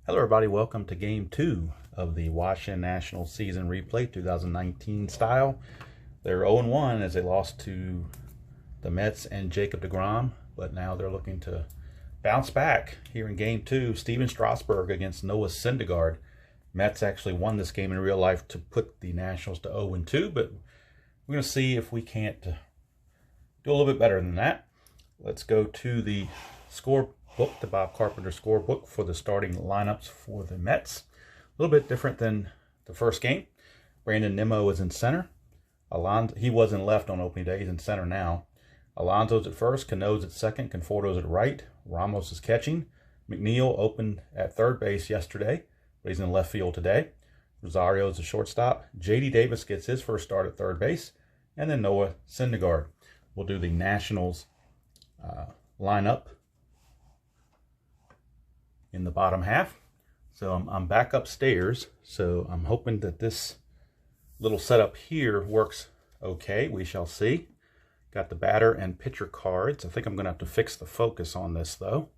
Hello everybody, welcome to Game 2 of the Washington Nationals season replay 2019 style. They're 0-1 as they lost to the Mets and Jacob deGrom, but now they're looking to bounce back here in Game 2. Steven Strasburg against Noah Syndergaard. Mets actually won this game in real life to put the Nationals to 0-2, but we're going to see if we can't do a little bit better than that. Let's go to the scorebook, the Bob Carpenter scorebook for the starting lineups for the Mets. A little bit different than the first game. Brandon Nimmo is in center. He was in left on opening day. He's in center now. Alonso's at first. Cano's at second. Conforto's at right. Ramos is catching. McNeil opened at third base yesterday, but he's in left field today. Rosario's the shortstop. J.D. Davis gets his first start at third base. And then Noah Syndergaard. We'll do the Nationals lineup in the bottom half. So I'm back upstairs, so I'm hoping that this little setup here works okay. We shall see. Got the batter and pitcher cards. I think I'm going to have to fix the focus on this though.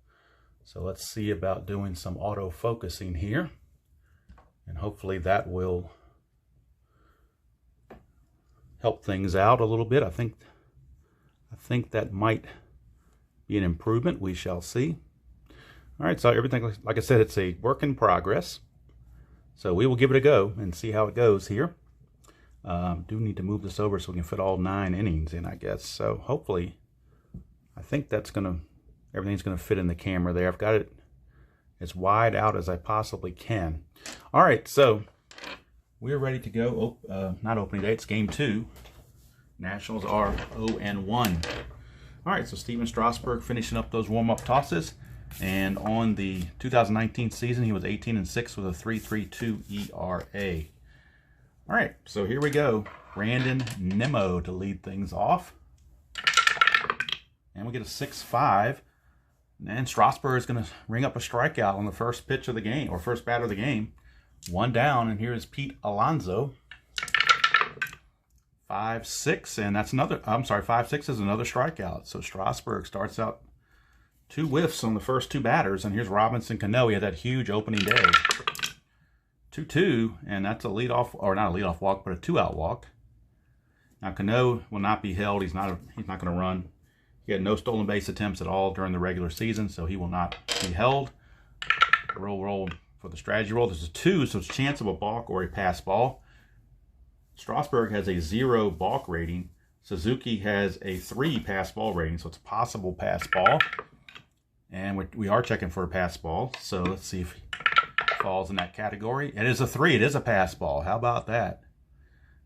So let's see about doing some auto focusing here, and hopefully that will help things out a little bit. I think that might be an improvement. We shall see. All right, so everything, like I said, it's a work in progress. So we will give it a go and see how it goes here. Do need to move this over so we can fit all 9 innings in, I guess. So hopefully, I think everything's gonna fit in the camera there. I've got it as wide out as I possibly can. All right, so we're ready to go. Not opening day, it's game 2. Nationals are 0-1. All right, so Steven Strasburg finishing up those warm-up tosses. And on the 2019 season, he was 18-6 with a 3.32 ERA. All right, so here we go. Brandon Nimmo to lead things off. And we get a 6-5. And Strasburg is going to ring up a strikeout on the first pitch of the game, or first batter of the game. 1 down, and here's Pete Alonso. 5-6, and that's another, 5-6 is another strikeout. So Strasburg starts out 2 whiffs on the first 2 batters, and here's Robinson Cano. He had that huge opening day. 2-2, and that's a leadoff, or not a leadoff walk, but a 2-out walk. Now Cano will not be held. He's not going to run. He had no stolen base attempts at all during the regular season, so he will not be held. Roll for the strategy roll. There's a 2, so it's a chance of a balk or a pass ball. Strasburg has a 0 balk rating. Suzuki has a 3 pass ball rating, so it's a possible pass ball. And we are checking for a pass ball, so let's see if he falls in that category. It is a 3. It is a pass ball. How about that?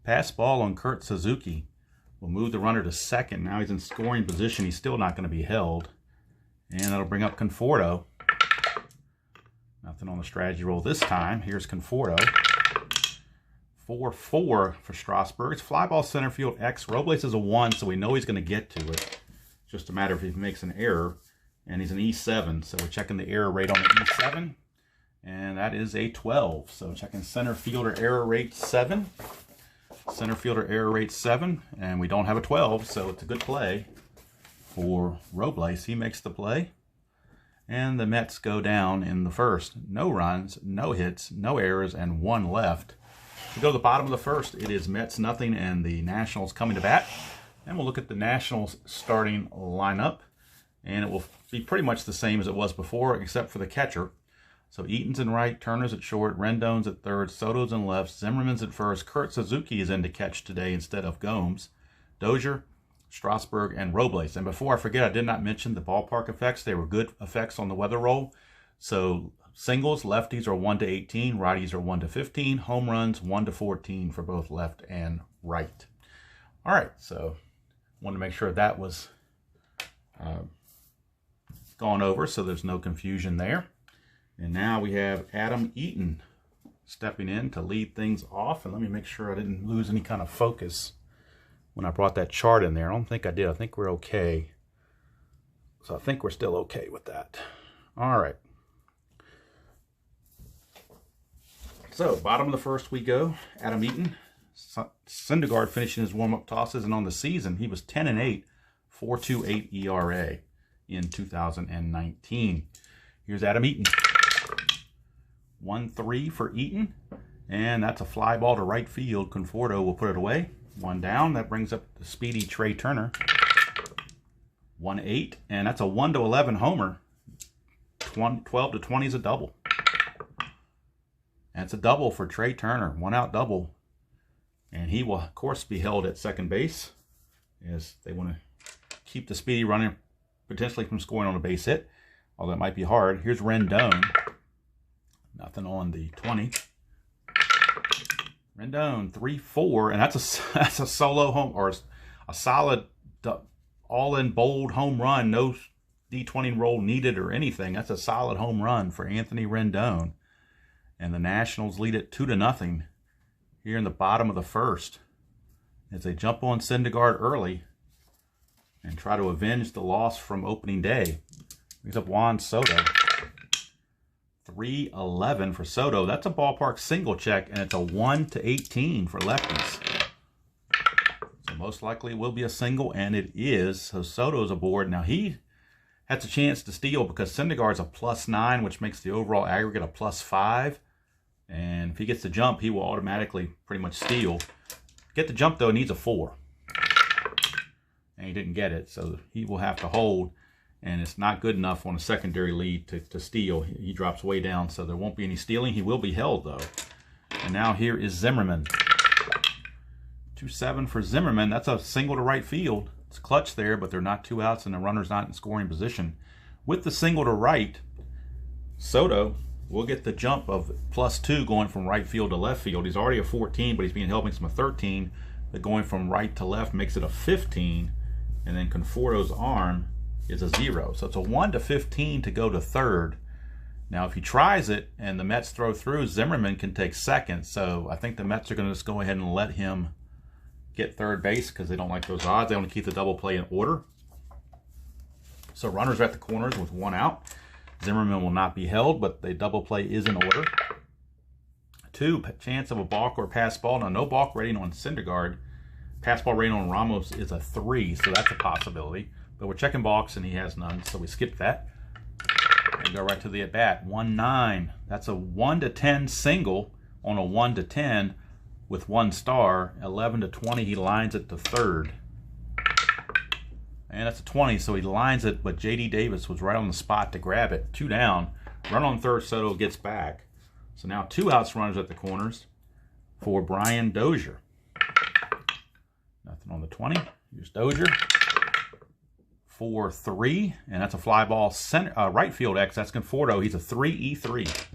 Pass ball on Kurt Suzuki. We'll move the runner to second. Now he's in scoring position. He's still not going to be held. And that'll bring up Conforto. Nothing on the strategy roll this time. Here's Conforto. 4-4 for Strasburg. It's fly ball center field X. Robles is a 1, so we know he's going to get to it. It's just a matter of if he makes an error. And he's an E7, so we're checking the error rate on the E7. And that is a 12. So checking center fielder error rate 7. Center fielder error rate 7. And we don't have a 12, so it's a good play for Robles. He makes the play. And the Mets go down in the first. No runs, no hits, no errors, and 1 left. To go to the bottom of the first, it is Mets nothing and the Nationals coming to bat. And we'll look at the Nationals starting lineup. And it will be pretty much the same as it was before, except for the catcher. So Eaton's in right, Turner's at short, Rendon's at third, Soto's in left, Zimmerman's at first. Kurt Suzuki is in to catch today instead of Gomes. Dozier, Strasburg, and Robles. And before I forget, I did not mention the ballpark effects. They were good effects on the weather roll. So singles, lefties are 1-18, righties are 1-15, home runs 1-14 for both left and right. All right, so wanted to make sure that was gone over so there's no confusion there. And now we have Adam Eaton stepping in to lead things off. And let me make sure I didn't lose any kind of focus when I brought that chart in there. I don't think I did. I think we're okay. So I think we're still okay with that. All right. So bottom of the first we go. Adam Eaton. Syndergaard finishing his warm-up tosses. And on the season, he was 10-8, 4.28 ERA. In 2019. Here's Adam Eaton. 1-3 for Eaton. And that's a fly ball to right field. Conforto will put it away. 1 down. That brings up the speedy Trey Turner. 1-8. And that's a 1-11 homer. 12-20 is a double. And it's a double for Trey Turner. 1-out double. And he will, of course, be held at second base, as they want to keep the speedy runner potentially from scoring on a base hit, although it might be hard. Here's Rendon. Nothing on the 20. Rendon, 3-4, and that's a solo home, or a solid all-in bold home run. No D20 roll needed or anything. That's a solid home run for Anthony Rendon. And the Nationals lead it 2-0 here in the bottom of the first, as they jump on Syndergaard early and try to avenge the loss from opening day. Brings up Juan Soto. 3-11 for Soto. That's a ballpark single check, and it's a 1-18 for lefties. So most likely it will be a single, and it is. So Soto's aboard. Now he has a chance to steal because Syndergaard's a +9, which makes the overall aggregate a +5. And if he gets the jump, he will automatically pretty much steal. To get the jump, though, he needs a 4. And he didn't get it, so he will have to hold. And it's not good enough on a secondary lead to steal. He drops way down, so there won't be any stealing. He will be held, though. And now here is Zimmerman. 2-7 for Zimmerman. That's a single to right field. It's clutch there, but they're not 2 outs, and the runner's not in scoring position. With the single to right, Soto will get the jump of +2 going from right field to left field. He's already a 14, but he's being held makes him a 13. But going from right to left makes it a 15. And then Conforto's arm is a 0. So it's a 1-15 to go to third. Now, if he tries it and the Mets throw through, Zimmerman can take second. So I think the Mets are going to just go ahead and let him get third base because they don't like those odds. They want to keep the double play in order. So runners are at the corners with 1 out. Zimmerman will not be held, but the double play is in order. 2, chance of a balk or pass ball. Now, no balk rating on Syndergaard. Pass ball rating on Ramos is a 3, so that's a possibility. But we're checking balks, and he has none, so we skip that. And go right to the at-bat. 1-9. That's a 1-10 single on a 1-10 with 1 star. 11-20, he lines it to third. And that's a 20, so he lines it, but J.D. Davis was right on the spot to grab it. 2 down. Run on third, Soto gets back. So now 2 outs runners at the corners for Brian Dozier. Nothing on the 20. Here's Dozier. 4-3, and that's a fly ball center, right field X. That's Conforto. He's a 3-3.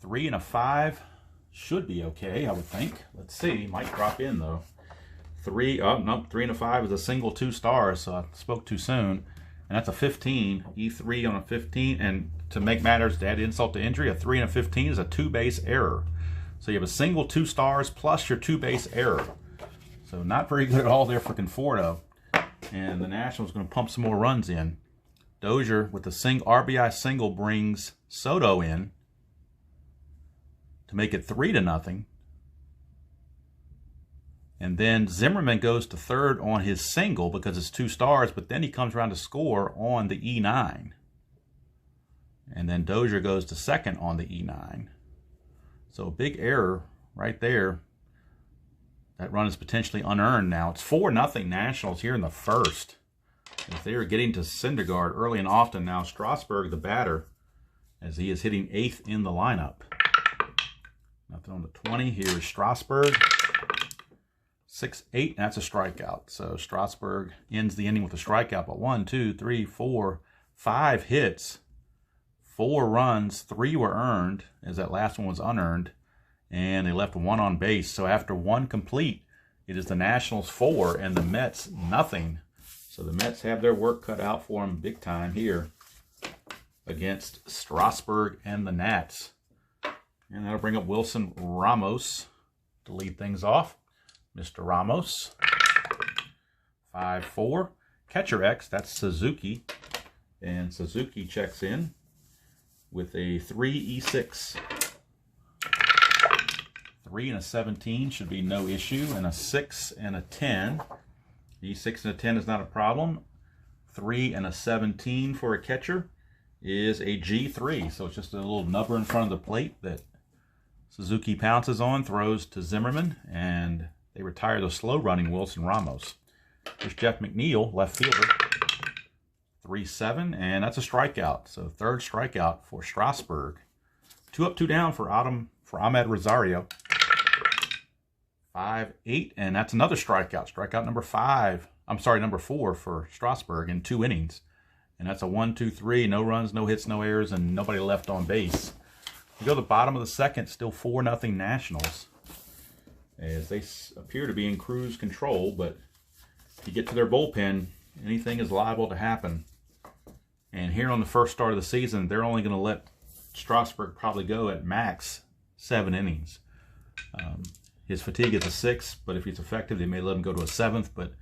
3 and a 5 should be okay, I would think. Let's see. Might drop in, though. 3, oh, nope, 3 and a 5 is a single 2 stars, so I spoke too soon. And that's a 15, E3 on a 15. And to make matters, to add insult to injury, a 3 and a 15 is a 2-base error. So you have a single 2 stars plus your 2-base error. So not very good at all there for Conforto. And the Nationals going to pump some more runs in. Dozier with the RBI single brings Soto in to make it 3-0. And then Zimmerman goes to third on his single because it's 2 stars, but then he comes around to score on the E9. And then Dozier goes to second on the E9. So a big error right there. That run is potentially unearned now. It's 4-0 Nationals here in the first. As they are getting to Syndergaard early and often now. Strasburg, the batter, as he is hitting 8th in the lineup. Nothing on the 20. Here is Strasburg. 6-8, that's a strikeout. So Strasburg ends the inning with a strikeout. But 1, 2, 3, 4, 5 hits, 4 runs, 3 were earned, as that last one was unearned. And they left 1 on base. So after 1 complete, it is the Nationals 4 and the Mets nothing. So the Mets have their work cut out for them big time here against Strasburg and the Nats. And that'll bring up Wilson Ramos to lead things off. Mr. Ramos. 5-4. Catcher X, that's Suzuki. And Suzuki checks in with a 3-6. 3 and a 17 should be no issue. And a 6 and a 10. E6 and a 10 is not a problem. 3 and a 17 for a catcher. is a G3. So it's just a little nubber in front of the plate that Suzuki pounces on, throws to Zimmerman, and they retire the slow-running Wilson Ramos. Here's Jeff McNeil, left fielder. 3-7, and that's a strikeout. So third strikeout for Strasburg. 2 up, 2 down for Ahmed Rosario. 5-8, and that's another strikeout. Strikeout number 4 for Strasburg in 2 innings. And that's a 1-2-3, no runs, no hits, no errors, and nobody left on base. We go to the bottom of the second, still 4-0 Nationals, as they appear to be in cruise control, but if you get to their bullpen, anything is liable to happen. And here on the first start of the season, they're only going to let Strasburg probably go at max 7 innings. His fatigue is a 6, but if he's effective, they may let him go to a 7th, but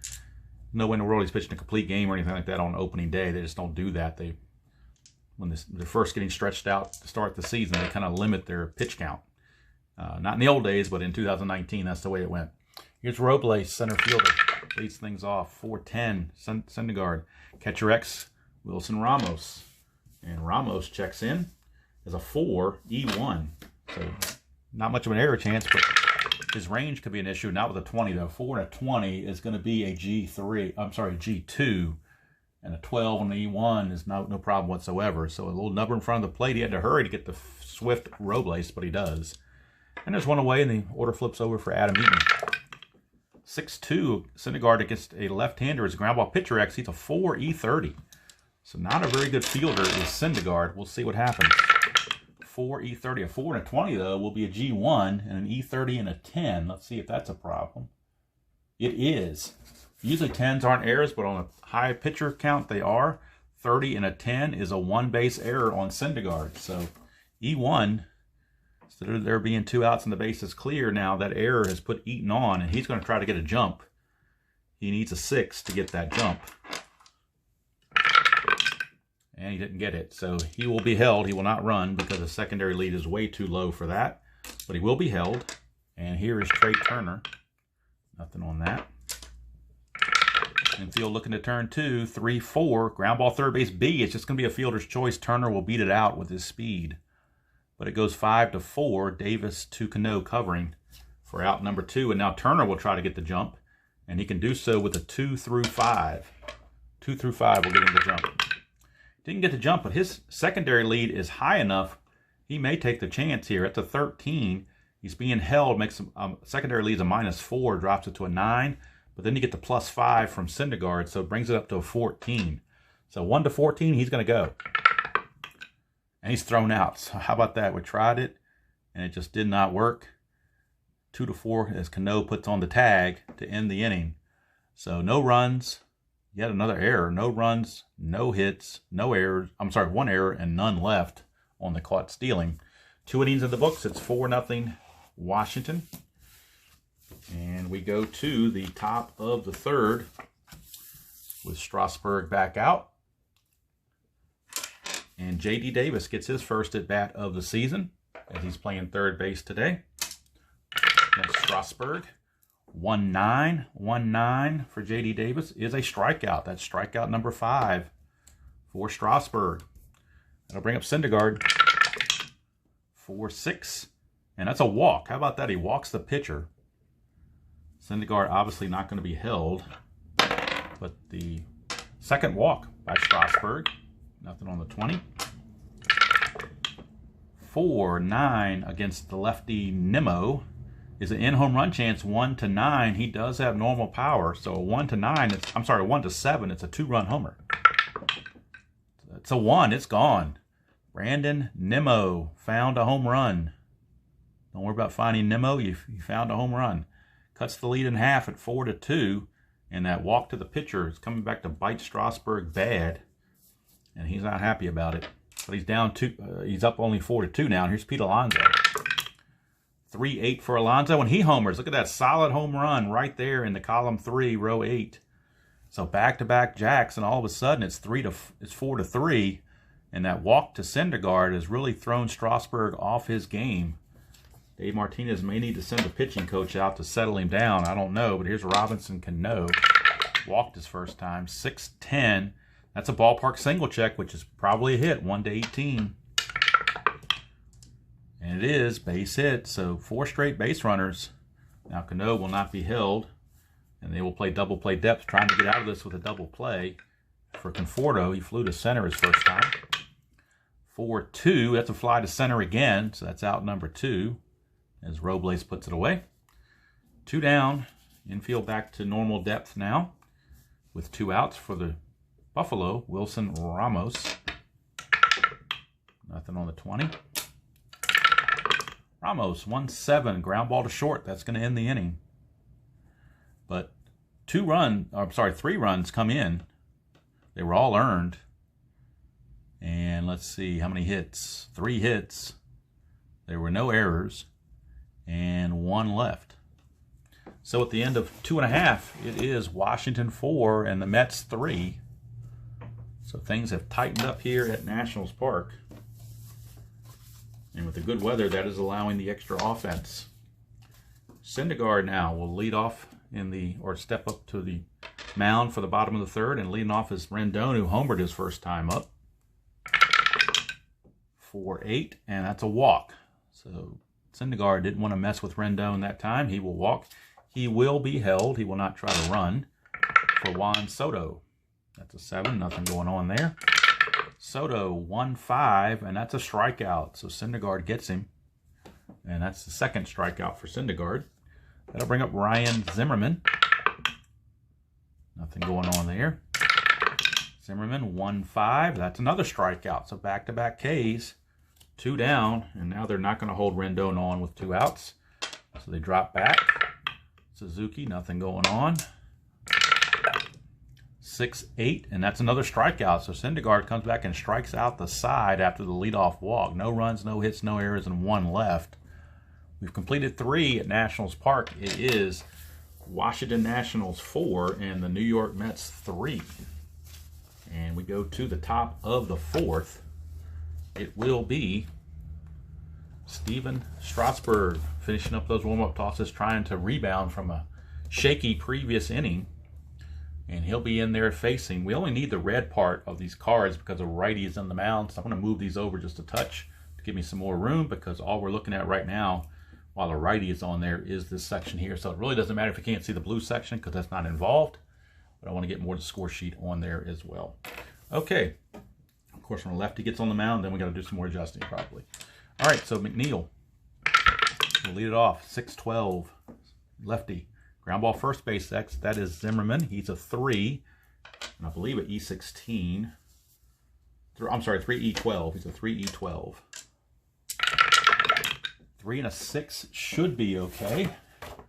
no way in the world he's pitching a complete game or anything like that on opening day. They just don't do that. When they're first getting stretched out to start the season, they kind of limit their pitch count. Not in the old days, but in 2019, that's the way it went. Here's Robles, center fielder. Leads things off. 4-10, Syndergaard. Catcher X, Wilson Ramos. And Ramos checks in as a 4, E1. So not much of an error chance, but his range could be an issue. Not with a 20, though. 4 and a 20 is going to be a G2. And a 12 on the E1 is no problem whatsoever. So a little nubber in front of the plate. He had to hurry to get the swift Robles, but he does. And there's one away, and the order flips over for Adam Eaton. 6-2, Syndergaard against a left-hander is ground ball pitcher X. He's a 4 E30. So not a very good fielder is Syndergaard. We'll see what happens. 4 E30. A 4 and a 20, though, will be a G1, and an E30 and a 10. Let's see if that's a problem. It is. Usually 10s aren't errors, but on a high pitcher count, they are. 30 and a 10 is a 1-base error on Syndergaard. So E1, instead of there being 2 outs and the base is clear now, that error has put Eaton on, and he's going to try to get a jump. He needs a 6 to get that jump. And he didn't get it. So he will be held. He will not run because the secondary lead is way too low for that. But he will be held. And here is Trey Turner. Nothing on that. Infield looking to turn 2, 3-4. Ground ball third base B. It's just going to be a fielder's choice. Turner will beat it out with his speed. But it goes 5-4. Davis to Cano covering for out number 2. And now Turner will try to get the jump. And he can do so with a 2-5. 2-5 will get him the jump. Didn't get the jump, but his secondary lead is high enough. He may take the chance here. At the 13, he's being held. Makes secondary lead's a -4, drops it to a 9. But then you get the +5 from Syndergaard, so it brings it up to a 14. So 1-14, he's going to go. And he's thrown out. So how about that? We tried it, and it just did not work. 2-4 as Cano puts on the tag to end the inning. So no runs, yet another error. No runs, no hits, no errors. I'm sorry, 1 error and none left on the caught stealing. 2 innings in the books. It's 4-0 Washington. And we go to the top of the third with Strasburg back out. And J.D. Davis gets his first at-bat of the season as he's playing third base today. And Strasburg, 1-9 for J.D. Davis is a strikeout. That's strikeout number 5 for Strasburg. That'll bring up Syndergaard. 4-6. And that's a walk. How about that? He walks the pitcher. Syndergaard obviously not going to be held. But the second walk by Strasburg. Nothing on the 20. 4-9 against the lefty Nimmo is an in-home run chance 1-9. He does have normal power. So a 1-9, I'm sorry, 1-7, it's a 2-run homer. It's a 1, it's gone. Brandon Nimmo found a home run. Don't worry about finding Nimmo, you found a home run. Cuts the lead in half at 4-2, and that walk to the pitcher is coming back to bite Strasburg bad, and he's not happy about it. But he's down he's up only 4-2 now. And here's Pete Alonso. 3-8 for Alonso, and he homers. Look at that solid home run right there in the column 3, row 8. So back-to-back jacks, and all of a sudden it's 4-3, and that walk to Syndergaard has really thrown Strasburg off his game. Dave Martinez may need to send a pitching coach out to settle him down. I don't know, but here's Robinson Cano. Walked his first time. 6-10. That's a ballpark single check, which is probably a hit, 1-18. And it is base hit, so 4 straight base runners. Now Cano will not be held, and they will play double play depth, trying to get out of this with a double play. For Conforto, he flew to center his first time. 4-2, that's a fly to center again, so that's out number 2, as Robles puts it away. 2 down, infield back to normal depth now, with 2 outs for the Buffalo, Wilson Ramos. Nothing on the 20. Ramos, 1-7, ground ball to short. That's going to end the inning. But 3 runs come in. They were all earned. And let's see, how many hits? 3 hits. There were no errors. And 1 left. So at the end of 2.5, it is Washington 4 and the Mets 3. So things have tightened up here at Nationals Park. And with the good weather, that is allowing the extra offense. Syndergaard now will lead off or step up to the mound for the bottom of the 3rd, and leading off is Rendon, who homered his first time up. 4-8, and that's a walk. So Syndergaard didn't want to mess with Rendon that time. He will walk. He will be held. He will not try to run for Juan Soto. That's a 7, nothing going on there. Soto, 1-5, and that's a strikeout. So Syndergaard gets him. And that's the 2nd strikeout for Syndergaard. That'll bring up Ryan Zimmerman. Nothing going on there. Zimmerman, 1-5. That's another strikeout. So back-to-back Ks. 2 down, and now they're not going to hold Rendon on with 2 outs. So they drop back. Suzuki, nothing going on. 6-8, and that's another strikeout. So Syndergaard comes back and strikes out the side after the leadoff walk. No runs, no hits, no errors, and 1 left. We've completed 3 at Nationals Park. It is Washington Nationals 4 and the New York Mets 3. And we go to the top of the 4th. It will be Steven Strasburg finishing up those warm-up tosses, trying to rebound from a shaky previous inning. And he'll be in there facing. We only need the red part of these cards because a righty is on the mound. So I'm going to move these over just a touch to give me some more room, because all we're looking at right now while a righty is on there is this section here. So it really doesn't matter if you can't see the blue section because that's not involved. But I want to get more of the score sheet on there as well. Okay. Of course, when a lefty gets on the mound, then we got to do some more adjusting probably. All right, so McNeil will lead it off. 6-12, lefty. Ground ball first base X, that is Zimmerman. He's a 3, and I believe an E16. I'm sorry, 3E12. He's a 3E12. 3 and a 6 should be okay.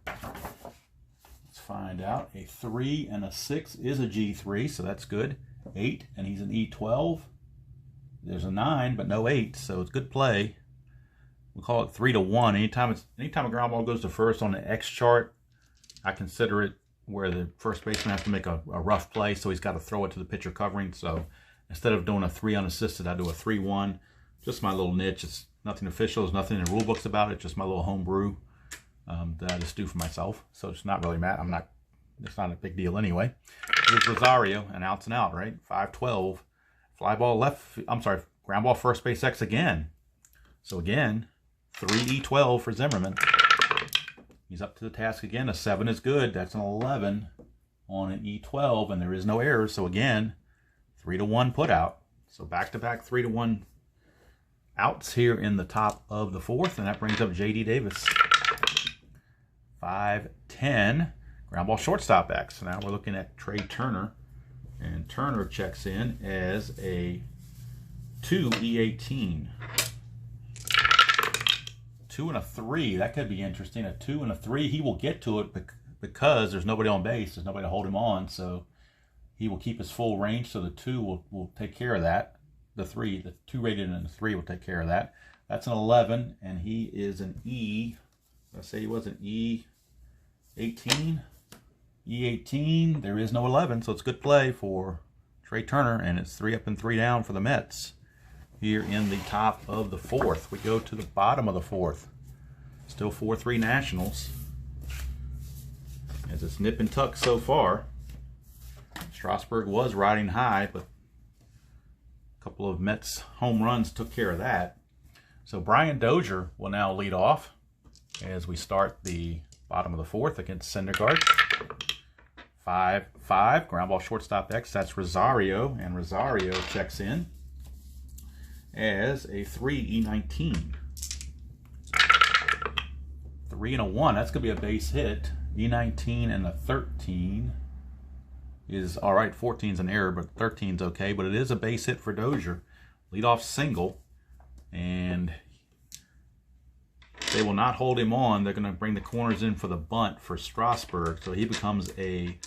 Let's find out. A 3 and a 6 is a G3, so that's good. 8, and he's an E12. There's a 9, but no 8, so it's good play. We'll call it 3-1. Anytime a ground ball goes to first on the X chart, I consider it where the first baseman has to make a rough play, so he's got to throw it to the pitcher covering. So instead of doing a 3 unassisted, I do a 3-1. Just my little niche. It's nothing official. There's nothing in the rule books about it. Just my little home brew that I just do for myself. So it's not really mad. It's not a big deal anyway. Here's Rosario, an outs and out, right? 5-12. Fly ball left. I'm sorry, ground ball first base X again. So again, 3E12 for Zimmerman. He's up to the task again. A 7 is good. That's an 11 on an E12, and there is no errors. So again, 3-1 put out. So back-to-back 3-1 outs here in the top of the 4th, and that brings up J.D. Davis. 5-10. Ground ball shortstop X. So now we're looking at Trey Turner, and Turner checks in as a 2E18. 2 and a 3, that could be interesting. A 2 and a 3, he will get to it because there's nobody on base. There's nobody to hold him on, so he will keep his full range. So the 2 will take care of that. The 2 rated and the 3 will take care of that. That's an 11, and he is an E. Let's say he was an E18. E18, there is no 11, so it's good play for Trey Turner, and it's 3 up and 3 down for the Mets. Here in the top of the 4th. We go to the bottom of the 4th. Still 4-3 Nationals. As it's nip and tuck so far. Strasburg was riding high, but A couple of Mets home runs took care of that. So Brian Dozier will now lead off as we start the bottom of the fourth against Syndergaard. 5-5, ground ball shortstop X, that's Rosario, and Rosario checks in as a 3E19. 3 and a 1, that's going to be a base hit. E19 and a 13 is all right. 14's an error, but 13's okay. But it is a base hit for Dozier. Leadoff single, and they will not hold him on. They're going to bring the corners in for the bunt for Strasburg, so he becomes a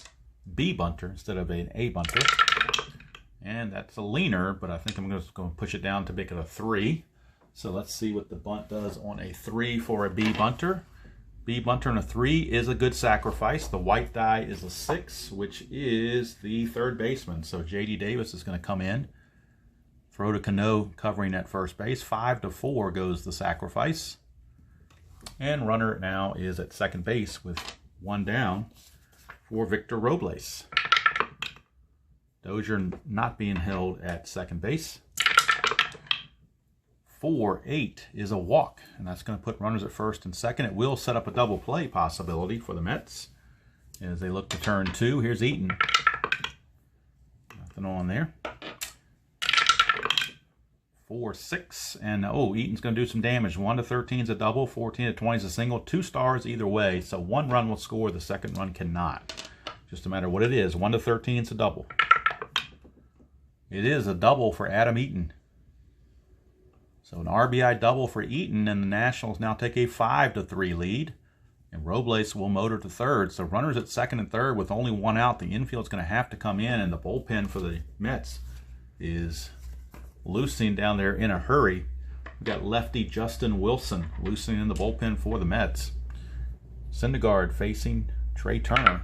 B bunter instead of an A bunter. And that's a leaner, but I think I'm just going to push it down to make it a 3. So let's see what the bunt does on a 3 for a B bunter. B bunter and a 3 is a good sacrifice. The white die is a 6, which is the third baseman. So J.D. Davis is going to come in, throw to Cano covering at first base. 5-4 goes the sacrifice. And runner now is at second base with 1 down for Victor Robles. Dozier not being held at second base. 4-8 is a walk, and that's going to put runners at first and second. It will set up a double play possibility for the Mets as they look to turn 2. Here's Eaton. Nothing on there. 4-6, and Eaton's going to do some damage. 1-13 is a double, 14-20 is a single. 2 stars either way, so 1 run will score, the second run cannot. Just no matter what it is. 1-13 is a double. It is a double for Adam Eaton. So an RBI double for Eaton, and the Nationals now take a 5-3 lead. And Robles will motor to third. So runners at second and third with only 1 out. The infield's going to have to come in, and the bullpen for the Mets is loosening down there in a hurry. We've got lefty Justin Wilson loosening in the bullpen for the Mets. Syndergaard facing Trey Turner.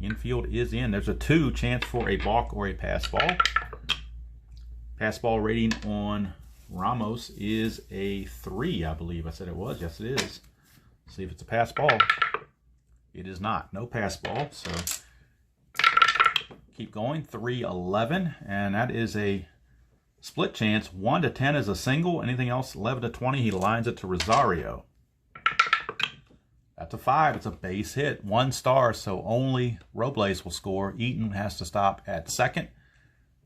Infield is in. There's a 2 chance for a balk or a pass ball. Pass ball rating on Ramos is a 3, I believe. I said it was. Yes, it is. See if it's a pass ball. It is not. No pass ball. So keep going. 3-11, and that is a split chance. 1-10 is a single. Anything else? 11-20. He lines it to Rosario. That's a 5. It's a base hit. 1 star, so only Robles will score. Eaton has to stop at second.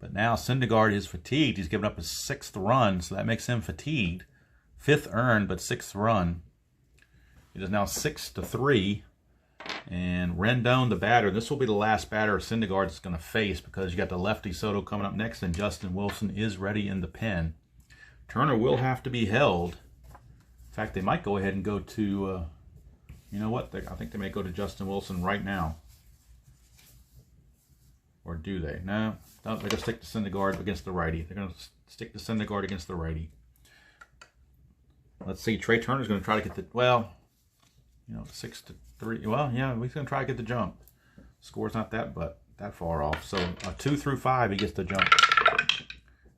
But now Syndergaard is fatigued. He's given up his 6th run, so that makes him fatigued. 5th earned, but 6th run. It is now 6-3. And Rendon, the batter, this will be the last batter Syndergaard is going to face because you got the lefty Soto coming up next, and Justin Wilson is ready in the pen. Turner will have to be held. In fact, they might go ahead and go to, you know what? I think they may go to Justin Wilson right now. Or do they? No, they're going to stick to Syndergaard against the righty. They're going to stick to Syndergaard against the righty. Let's see. Trey Turner's going to try to get the, 6-3. Well, yeah, he's going to try to get the jump. Score's not that far off. So a 2 through 5, he gets the jump.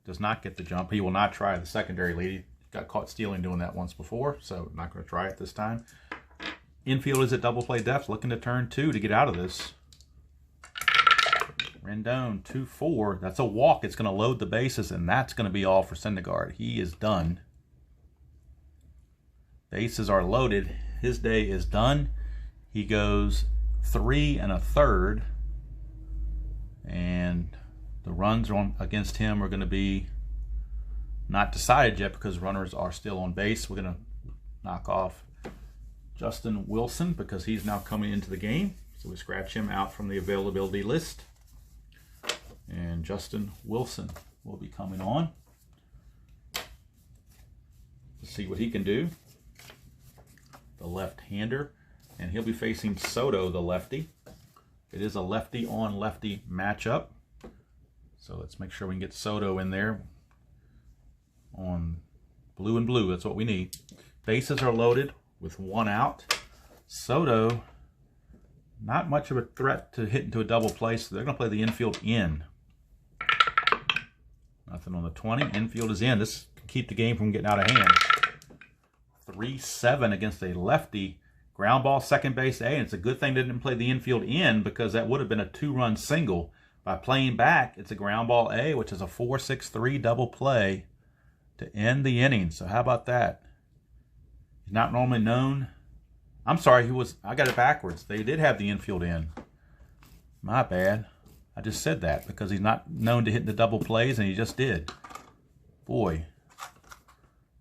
Does not get the jump. He will not try the secondary lead. He got caught stealing doing that once before, so not going to try it this time. Infield is at double play depth, looking to turn 2 to get out of this. Rendon, 2-4. That's a walk. It's going to load the bases, and that's going to be all for Syndergaard. He is done. Bases are loaded. His day is done. He goes 3 1/3. And the runs against him are going to be not decided yet because runners are still on base. We're going to knock off Justin Wilson because he's now coming into the game. So we scratch him out from the availability list. And Justin Wilson will be coming on. Let's see what he can do. The left-hander. And he'll be facing Soto, the lefty. It is a lefty-on-lefty matchup. So let's make sure we can get Soto in there on blue and blue. That's what we need. Bases are loaded with 1 out. Soto, not much of a threat to hit into a double play, so they're going to play the infield in. Nothing on the 20. Infield is in. This can keep the game from getting out of hand. 3-7 against a lefty. Ground ball, second base A. And it's a good thing they didn't play the infield in because that would have been a 2-run single. By playing back, it's a ground ball A, which is a 4-6-3 double play to end the inning. So how about that? He's not normally known. I'm sorry, I got it backwards. They did have the infield in. My bad. I just said that because he's not known to hit the double plays, and he just did. Boy,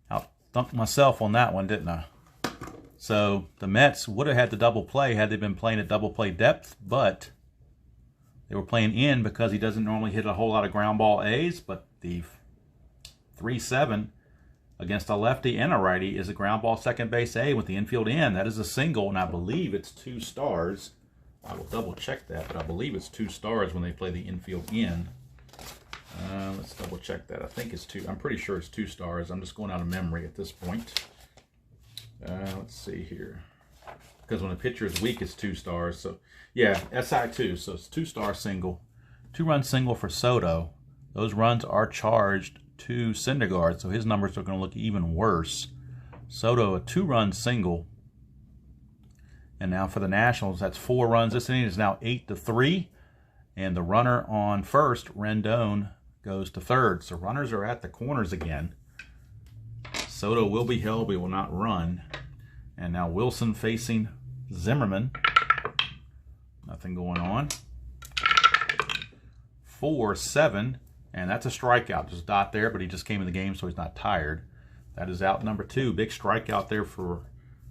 out-thunked myself on that one, didn't I? So the Mets would have had the double play had they been playing at double play depth, but they were playing in because he doesn't normally hit a whole lot of ground ball A's, but the 3-7 against a lefty and a righty is a ground ball second base A with the infield in. That is a single, and I believe it's 2 stars. I will double check that, but I believe it's 2 stars when they play the infield in. Let's double check that. I think it's 2. I'm pretty sure it's 2 stars. I'm just going out of memory at this point. Let's see here. Because when the pitcher is weak, it's 2 stars. So, yeah, SI2. So it's 2-star single. 2-run single for Soto. Those runs are charged to Syndergaard, so his numbers are going to look even worse. Soto, a 2-run single. And now for the Nationals, that's 4 runs. This inning is now 8-3. And the runner on first, Rendon, goes to third. So runners are at the corners again. Soto will be held, but will not run. And now Wilson facing Zimmerman. Nothing going on. 4-7. And that's a strikeout. Just dot there, but he just came in the game, so he's not tired. That is out number 2. Big strikeout there for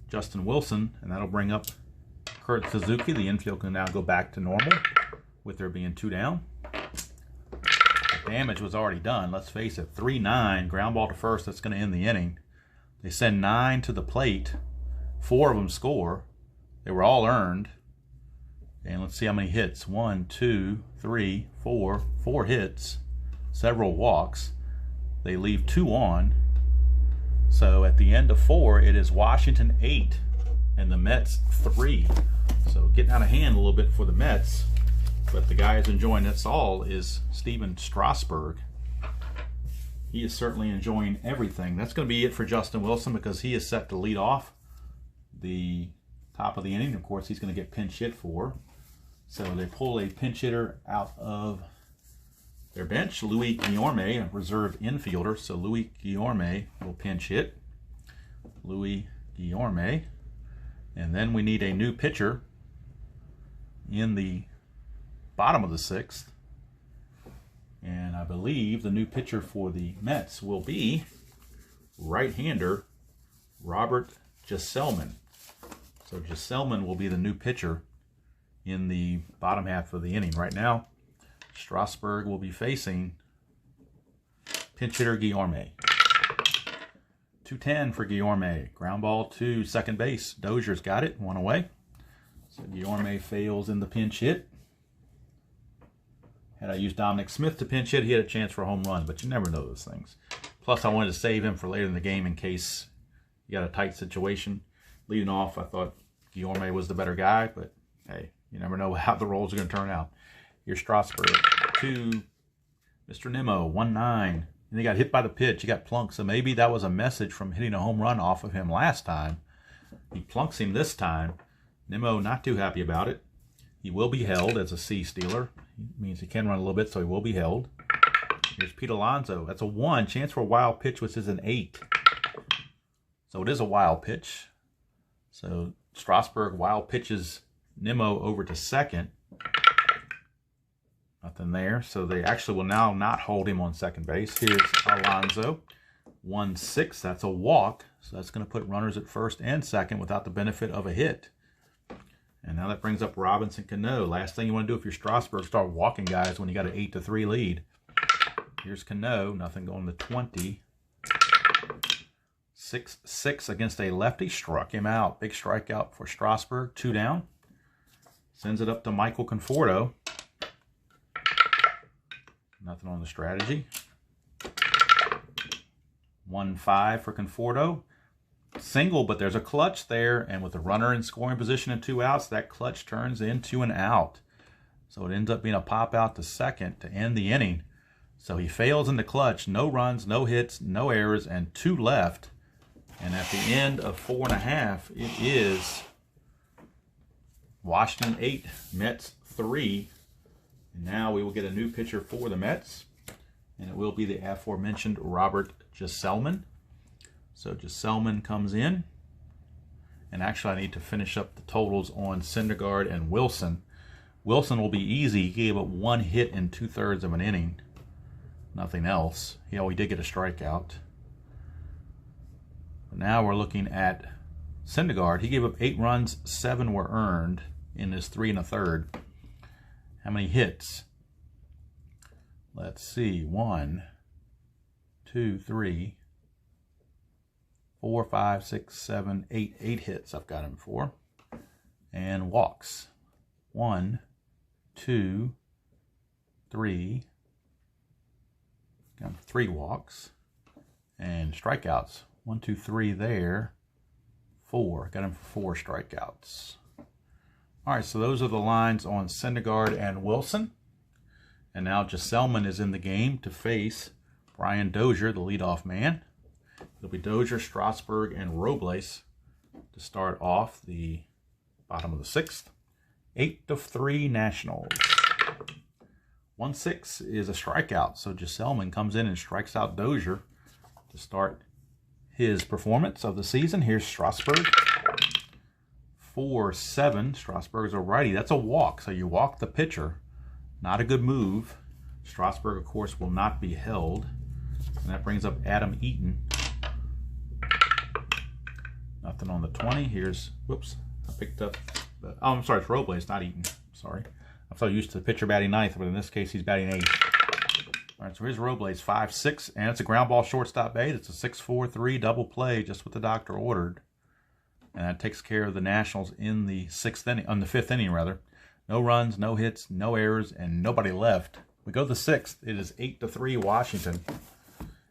Justin Wilson, and that'll bring up Kurt Suzuki. The infield can now go back to normal with there being 2 down. The damage was already done. Let's face it, 3-9, ground ball to first. That's going to end the inning. They send 9 to the plate. 4 of them score. They were all earned. And let's see how many hits. 1, 2, 3, 4. 4 hits. Several walks. They leave 2 on. So at the end of 4, it is Washington 8 and the Mets 3. So getting out of hand a little bit for the Mets. But the guy who's enjoying this all is Stephen Strasburg. He is certainly enjoying everything. That's going to be it for Justin Wilson because he is set to lead off the top of the inning. Of course, he's going to get pinch hit for. So they pull a pinch hitter out of their bench, Louis Guillorme, a reserve infielder. So Louis Guillorme will pinch hit. Louis Guillorme. And then we need a new pitcher in the bottom of the 6th. And I believe the new pitcher for the Mets will be right-hander Robert Jesselman. So Jesselman will be the new pitcher in the bottom half of the inning. Right now, Strasburg will be facing pinch hitter Guillorme. 2-10 for Guillorme. Ground ball to second base. Dozier's got it. 1 away. So Guillorme fails in the pinch hit. Had I used Dominic Smith to pinch hit, he had a chance for a home run, but you never know those things. Plus, I wanted to save him for later in the game in case you got a tight situation. Leading off, I thought Guillorme was the better guy, but hey, you never know how the roles are going to turn out. Here's Strasburg to Mr. Nimmo, 1-9. And he got hit by the pitch. He got plunked. So maybe that was a message from hitting a home run off of him last time. He plunks him this time. Nimmo not too happy about it. He will be held as a C stealer. It means he can run a little bit, so he will be held. Here's Pete Alonso. That's a 1. Chance for a wild pitch, which is an 8. So it is a wild pitch. So Strasburg wild pitches Nimmo over to second. Nothing there. So they actually will now not hold him on second base. Here's Alonso. 1-6. That's a walk. So that's going to put runners at first and second without the benefit of a hit. And now that brings up Robinson Cano. Last thing you want to do if you're Strasburg, start walking guys when you got an 8-3 lead. Here's Cano. Nothing going to 20. 6-6 against a lefty. Struck him out. Big strikeout for Strasburg. 2 down. Sends it up to Michael Conforto. Nothing on the strategy. 1-5 for Conforto. Single, but there's a clutch there, and with the runner in scoring position and 2 outs, that clutch turns into an out. So it ends up being a pop out to second to end the inning. So he fails in the clutch. No runs, no hits, no errors, and 2 left. And at the end of 4.5, it is Washington 8, Mets 3. And now we will get a new pitcher for the Mets, and it will be the aforementioned Robert Gsellman. So Gsellman comes in, and actually I need to finish up the totals on Syndergaard and Wilson. Wilson will be easy. He gave up 1 hit in 2/3 of an inning. Nothing else. He did get a strikeout. But now we're looking at Syndergaard. He gave up 8 runs, 7 were earned in his 3 1/3. How many hits? Let's see. 1, 2, 3, 4, 5, 6, 7, 8. 8 hits I've got him for. And walks. 1, 2, 3. Got him 3 walks. And strikeouts. 1, 2, 3 there. 4. Got him for 4 strikeouts. All right, so those are the lines on Syndergaard and Wilson. And now Gsellman is in the game to face Brian Dozier, the leadoff man. It'll be Dozier, Strasburg, and Robles to start off the bottom of the 6th. 8-3 Nationals. 1-6 is a strikeout, so Gsellman comes in and strikes out Dozier to start his performance of the season. Here's Strasburg. 4-7. Strasburg's a righty. That's a walk, so you walk the pitcher. Not a good move. Strasburg, of course, will not be held. And that brings up Adam Eaton. Nothing on the 20. Here's, whoops, I picked up, oh, I'm sorry, it's Robles, not Eaton. Sorry. I'm so used to the pitcher batting 9th, but in this case, he's batting 8th. All right, so here's Robles, 5-6, and it's a ground ball shortstop bait. It's a 6-4-3 double play, just what the doctor ordered. And that takes care of the Nationals in the 6th inning, on the 5th inning rather. No runs, no hits, no errors, and nobody left. We go to the 6th. It is 8-3 Washington.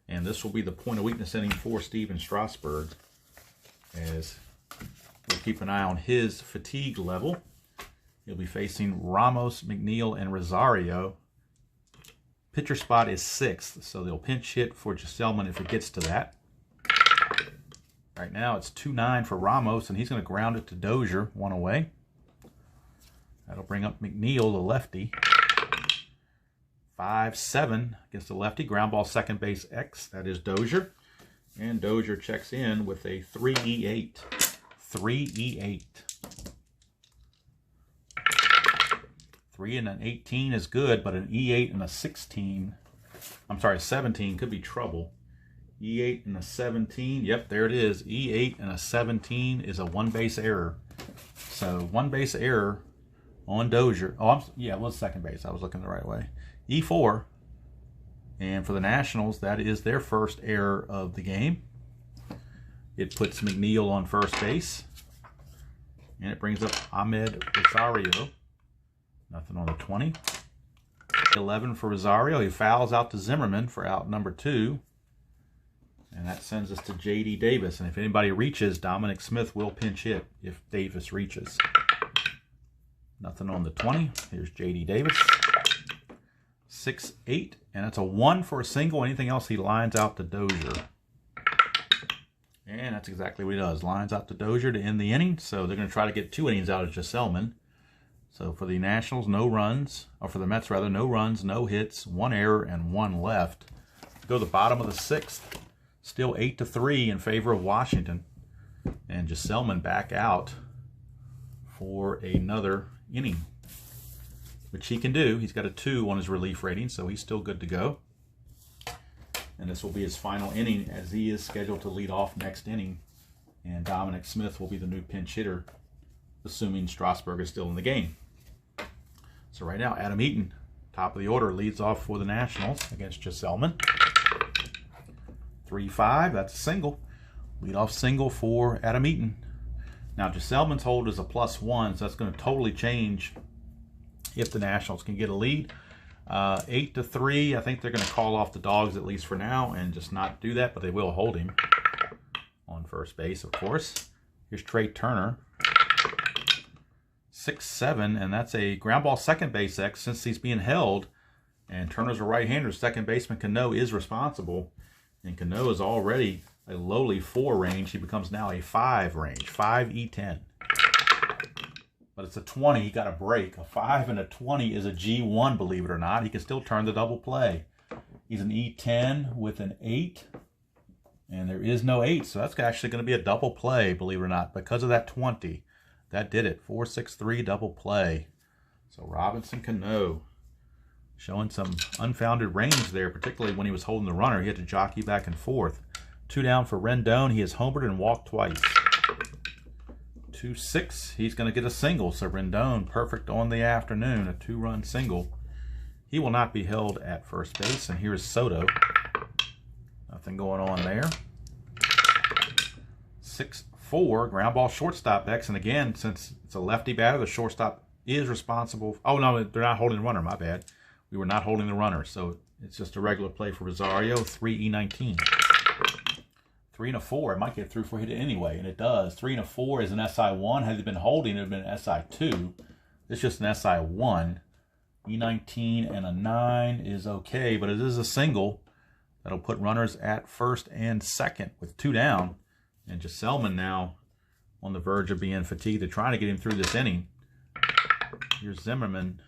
And this will be the point of weakness inning for Steven Strasburg, as we'll keep an eye on his fatigue level. He'll be facing Ramos, McNeil, and Rosario. Pitcher spot is 6th, so they'll pinch hit for Gsellman if it gets to that. Right now it's 2-9 for Ramos, and he's going to ground it to Dozier, 1 away. That'll bring up McNeil, the lefty. 5-7 against the lefty. Ground ball second base X. That is Dozier. And Dozier checks in with a 3-E-8. 3-E-8. 3 and an 18 is good, but an E8 and a 16, I'm sorry, 17 could be trouble. E8 and a 17, yep, there it is. E8 and a 17 is a 1-base error. So 1-base error on Dozier. Oh, yeah, it was second base. I was looking the right way. E4. And for the Nationals, that is their first error of the game. It puts McNeil on first base. And it brings up Ahmed Rosario. Nothing on the 20. 11 for Rosario. He fouls out to Zimmerman for out number 2. And that sends us to J.D. Davis. And if anybody reaches, Dominic Smith will pinch hit if Davis reaches. Nothing on the 20. Here's J.D. Davis. 6-8. And that's a 1 for a single. Anything else, he lines out to Dozier. And that's exactly what he does. Lines out to Dozier to end the inning. So they're going to try to get 2 innings out of Gsellman. So for the Nationals, no runs. Or for the Mets, rather, no runs, no hits, 1 error, and 1 left. Go to the bottom of the 6th. Still 8-3 in favor of Washington. And Gsellman back out for another inning, which he can do. He's got a 2 on his relief rating, so he's still good to go. And this will be his final inning, as he is scheduled to lead off next inning. And Dominic Smith will be the new pinch hitter, assuming Strasburg is still in the game. So right now, Adam Eaton, top of the order, leads off for the Nationals against Gsellman. 3-5, that's a single. Leadoff single for Adam Eaton. Now, Gsellman's hold is a +1, so that's going to totally change if the Nationals can get a lead. 8-3, I think they're going to call off the dogs, at least for now, and just not do that, but they will hold him on first base, of course. Here's Trey Turner. 6-7, and that's a ground ball second base X since he's being held. And Turner's a right-hander. Second baseman Cano is responsible. And Cano is already a lowly 4 range. He becomes now a 5 range. 5 E10. but it's a 20. He got a break. A 5 and a 20 is a G1, believe it or not. He can still turn the double play. He's an E10 with an 8. And there is no 8, so that's actually going to be a double play, believe it or not, because of that 20. That did it. 4-6-3 double play. So Robinson Cano showing some unfounded range there, particularly when he was holding the runner. He had to jockey back and forth. 2 down for Rendon. He has homered and walked twice. 2-6. He's going to get a single. So Rendon, perfect on the afternoon. A 2-run single. He will not be held at first base. And here is Soto. Nothing going on there. 6-4. Ground ball shortstop X. And again, since it's a lefty batter, the shortstop is responsible. Oh, no, they're not holding the runner. My bad. We were not holding the runner. So it's just a regular play for Rosario. 3-E-19. 3 and a 4. It might get through for a hit anyway, and it does. 3 and a 4 is an SI1. Had it been holding, it would have been an SI2. It's just an SI1. E19 and a 9 is okay, but it is a single. That'll put runners at first and second with 2 down. And Gsellman now on the verge of being fatigued. They're trying to get him through this inning. Here's Zimmerman.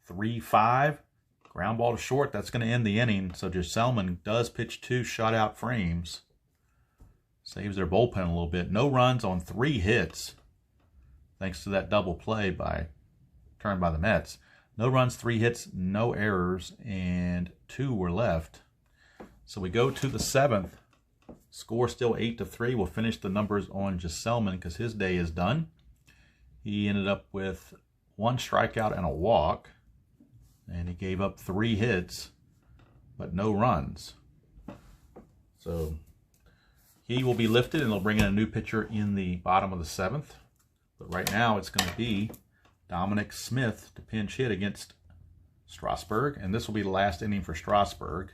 3-5. Ground ball to short. That's going to end the inning. So Gsellman does pitch 2 shutout frames. Saves their bullpen a little bit. No runs on 3 hits. Thanks to that double play turned by the Mets. No runs, 3 hits, no errors, and 2 were left. So we go to the 7th. Score still 8-3. We'll finish the numbers on Gsellman because his day is done. He ended up with 1 strikeout and a walk. And he gave up 3 hits, but no runs. So he will be lifted, and they'll bring in a new pitcher in the bottom of the 7th. But right now it's going to be Dominic Smith to pinch hit against Strasburg. And this will be the last inning for Strasburg,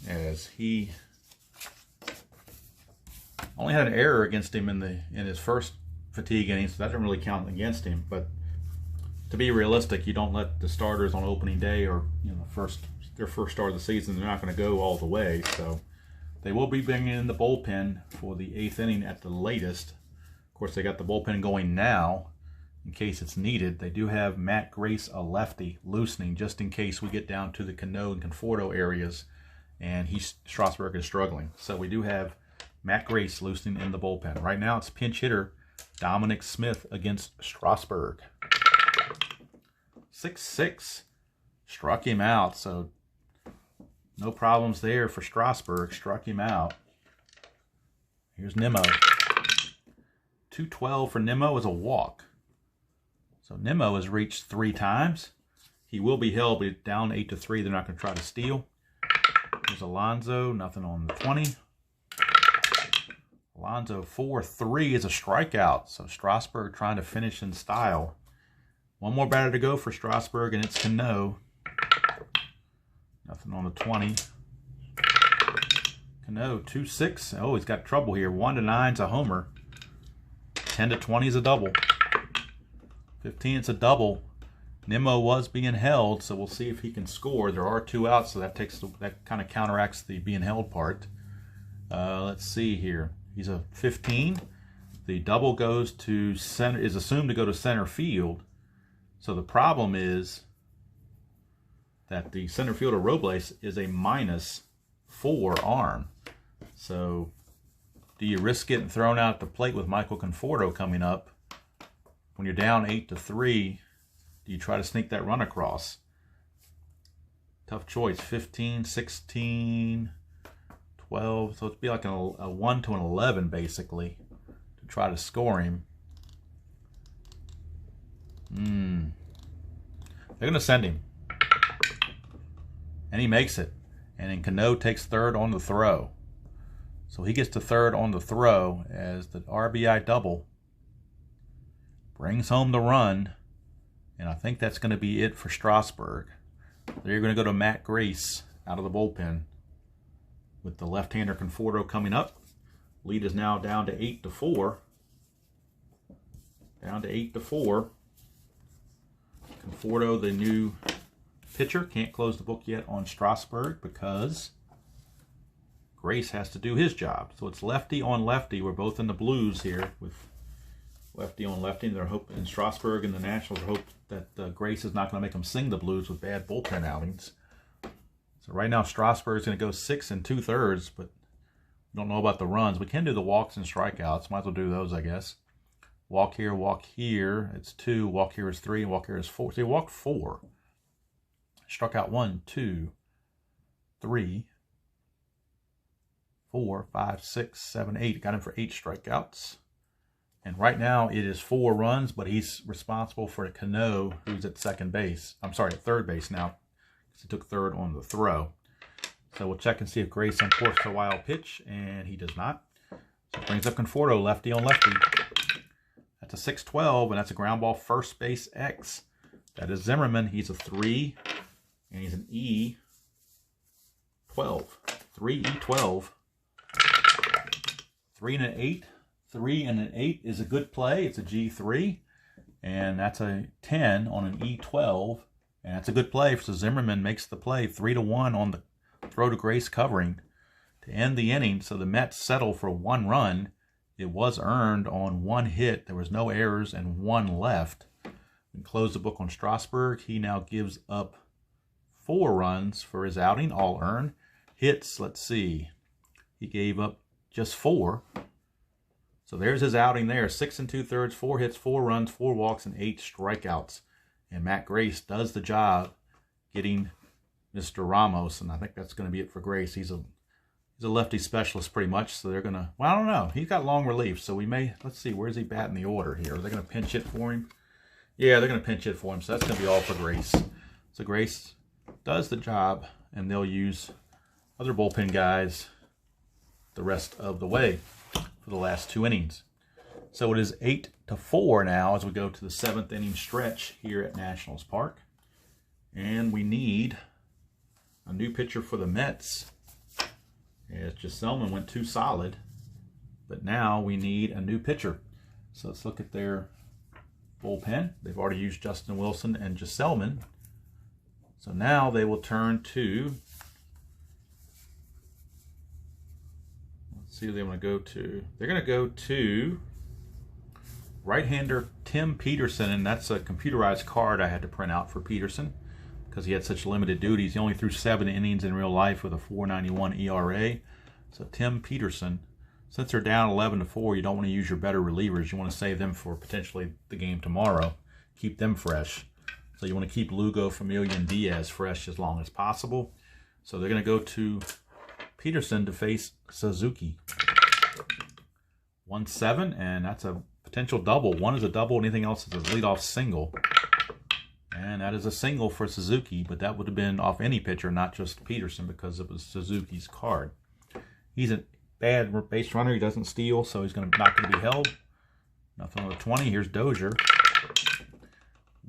as he only had an error against him in his first fatigue inning, so that didn't really count against him. But to be realistic, you don't let the starters on opening day or their first start of the season, they're not going to go all the way. So they will be bringing in the bullpen for the 8th inning at the latest. Of course, they got the bullpen going now in case it's needed. They do have Matt Grace, a lefty, loosening just in case we get down to the Cano and Conforto areas and Strasburg is struggling. So we do have Matt Grace loosening in the bullpen. Right now it's pinch hitter Dominic Smith against Strasburg. 6-6. Struck him out, so no problems there for Strasburg. Struck him out. Here's Nimmo. 2-12 for Nimmo is a walk. So Nimmo has reached 3 times. He will be held, but down 8-3. They're not going to try to steal. Here's Alonso. Nothing on the 20. Alonso 4-3 is a strikeout. So Strasburg trying to finish in style. 1 more batter to go for Strasburg, and it's Cano. Nothing on the 20. Cano 2-6. Oh, he's got trouble here. 1-9 is a homer. 10-20 is a double. 15 it's a double. Nimmo was being held, so we'll see if he can score. There are 2 outs, so that kind of counteracts the being held part. Let's see here. He's a 15. The double goes to center, is assumed to go to center field. So the problem is that the center fielder Robles is a -4 arm. So do you risk getting thrown out at the plate with Michael Conforto coming up? When you're down 8-3, do you try to sneak that run across? Tough choice. 15, 16, 12. So it'd be like a 1 to an 11 basically to try to score him. They're going to send him. And he makes it. And then Cano takes 3rd on the throw. So he gets to 3rd on the throw as the RBI double brings home the run. And I think that's going to be it for Strasburg. They're going to go to Matt Grace out of the bullpen with the left-hander Conforto coming up. Lead is now down to 8-4. Down to 8-4. Conforto, the new pitcher, can't close the book yet on Strasburg because Grace has to do his job. So it's lefty on lefty. We're both in the blues here with lefty on lefty. They're hoping, and Strasburg and the Nationals hope that Grace is not going to make them sing the blues with bad bullpen outings. So right now Strasburg is going to go 6 2/3, but we don't know about the runs. We can do the walks and strikeouts. Might as well do those, I guess. Walk here, it's 2. Walk here is 3, and walk here is 4. So he walked 4. Struck out 1, 2, 3, 4, 5, 6, 7, 8. Got him for 8 strikeouts. And right now it is 4 runs, but he's responsible for Cano, who's at second base. I'm sorry, at third base now, because he took third on the throw. So we'll check and see if Grace uncorks a wild pitch, and he does not. So it brings up Conforto, lefty on lefty. That's a 6-12, and that's a ground ball first base X. That is Zimmerman. He's a 3, and he's an E12. 3E12. 3 and an 8. 3 and an 8 is a good play. It's a G3, and that's a 10 on an E12, and that's a good play. So Zimmerman makes the play 3-1 on the throw to Grace covering to end the inning. So the Mets settle for 1 run. It was earned on 1 hit. There was no errors and 1 left. We close the book on Strasburg. He now gives up 4 runs for his outing, all earned. Hits, let's see. He gave up just 4. So there's his outing there. 6 2/3, 4 hits, 4 runs, 4 walks, and 8 strikeouts. And Matt Grace does the job getting Mr. Ramos, and I think that's going to be it for Grace. He's a lefty specialist pretty much, so they're going to, well, I don't know. He's got long relief, so we may, let's see, where's he batting the order here? Are they going to pinch hit for him? Yeah, they're going to pinch hit for him, so that's going to be all for Grace. So Grace does the job, and they'll use other bullpen guys the rest of the way for the last 2 innings. So it is 8-4 now as we go to the 7th inning stretch here at Nationals Park. And we need a new pitcher for the Mets. As Gisselman went too solid, but now we need a new pitcher. So let's look at their bullpen. They've already used Justin Wilson and Gisselman. So now they will turn to, let's see who they want to go to. They're going to go to right-hander Tim Peterson, and that's a computerized card I had to print out for Peterson because he had such limited duties. He only threw 7 innings in real life with a 4.91 ERA. So Tim Peterson, since they're down 11-4, you don't want to use your better relievers. You want to save them for potentially the game tomorrow. Keep them fresh. So you want to keep Lugo, Familia, and Diaz fresh as long as possible. So they're going to go to Peterson to face Suzuki. 1-7, and that's a potential double. 1 is a double, anything else is a leadoff single. And that is a single for Suzuki, but that would have been off any pitcher, not just Peterson, because it was Suzuki's card. He's a bad base runner. He doesn't steal, so he's not going to be held. Nothing on the 20. Here's Dozier.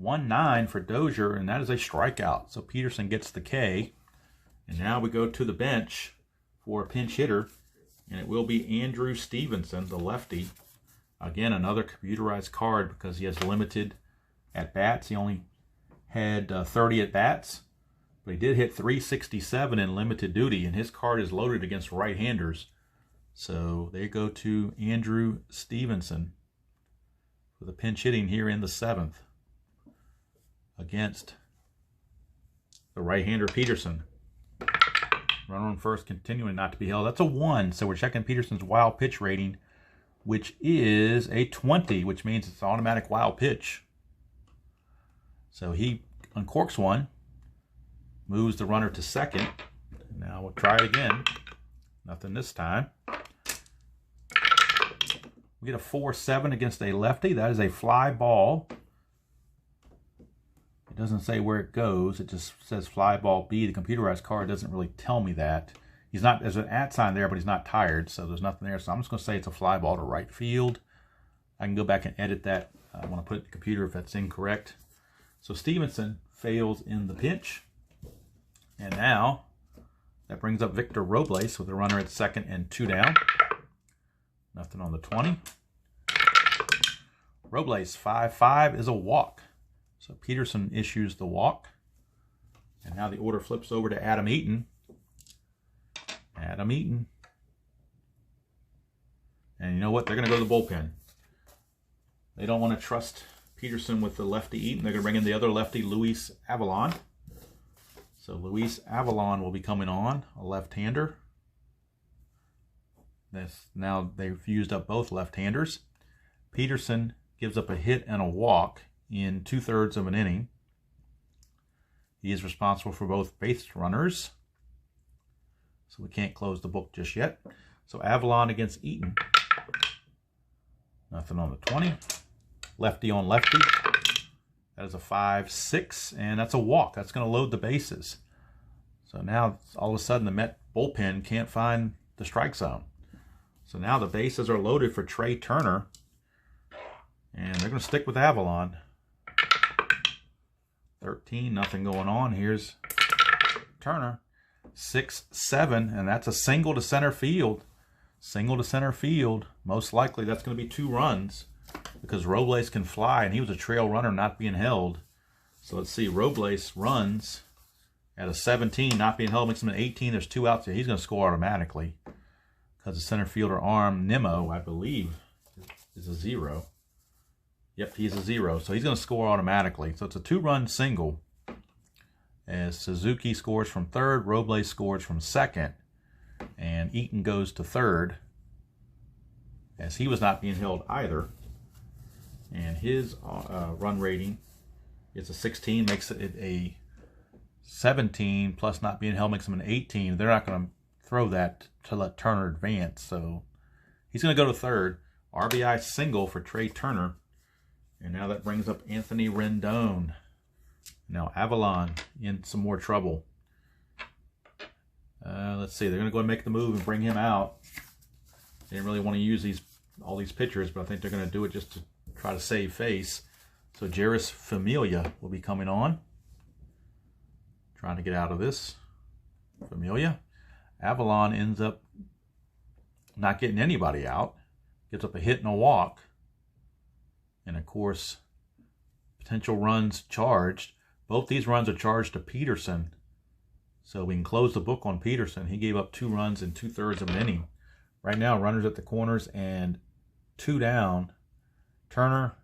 1-9 for Dozier, and that is a strikeout. So Peterson gets the K. And now we go to the bench for a pinch hitter, and it will be Andrew Stevenson, the lefty. Again, another computerized card because he has limited at-bats. He only had 30 at-bats, but he did hit 367 in limited duty, and his card is loaded against right-handers. So they go to Andrew Stevenson for the pinch hitting here in the 7th against the right-hander Peterson. Runner on first, continuing not to be held. That's a 1, so we're checking Peterson's wild pitch rating, which is a 20, which means it's an automatic wild pitch. So he uncorks 1, moves the runner to second. Now we'll try it again. Nothing this time. We get a 4-7 against a lefty. That is a fly ball. It doesn't say where it goes. It just says fly ball B. The computerized card doesn't really tell me that. He's not, there's an @ sign there, but he's not tired, so there's nothing there. So I'm just going to say it's a fly ball to right field. I can go back and edit that. I want to put it in the computer if that's incorrect. So Stevenson fails in the pinch. And now that brings up Victor Robles with a runner at second and 2 down. Nothing on the 20. Robles, 5-5 is a walk. So Peterson issues the walk. And now the order flips over to Adam Eaton. Adam Eaton And you know what? They're going to go to the bullpen. They don't want to trust Peterson with the lefty Eaton. They're going to bring in the other lefty, Luis Avalon. So Luis Avalon will be coming on, a left-hander. Now they've used up both left-handers. Peterson gives up a hit and a walk in 2/3 of an inning. He is responsible for both base runners. So we can't close the book just yet. So Avalon against Eaton. Nothing on the 20. Lefty on lefty. That is a 5-6, and that's a walk. That's going to load the bases. So now, all of a sudden, the Met bullpen can't find the strike zone. So now the bases are loaded for Trey Turner, and they're going to stick with Avalon. 13, nothing going on. Here's Turner. 6-7, and that's a single to center field. Single to center field. Most likely that's going to be 2 runs because Robles can fly, and he was a trail runner not being held. So let's see. Robles runs at a 17, not being held, makes him an 18. There's 2 outs there. He's going to score automatically because the center fielder arm, Nimmo, I believe, is a 0. Yep, he's a 0. So he's going to score automatically. So it's a 2-run single as Suzuki scores from third, Robles scores from second, and Eaton goes to third as he was not being held either. And his run rating is a 16, makes it a 17, plus not being held makes him an 18. They're not going to throw that to let Turner advance, so he's going to go to third. RBI single for Trey Turner. And now that brings up Anthony Rendon. Now Avalon in some more trouble. Let's see. They're going to go and make the move and bring him out. They didn't really want to use all these pitchers, but I think they're going to do it just to try to save face. So Jeurys Familia will be coming on. Trying to get out of this. Familia. Avalon ends up not getting anybody out. Gives up a hit and a walk. And of course, potential runs charged. Both these runs are charged to Peterson. So we can close the book on Peterson. He gave up 2 runs in 2/3 of an inning. Right now, runners at the corners and 2 down. Turner,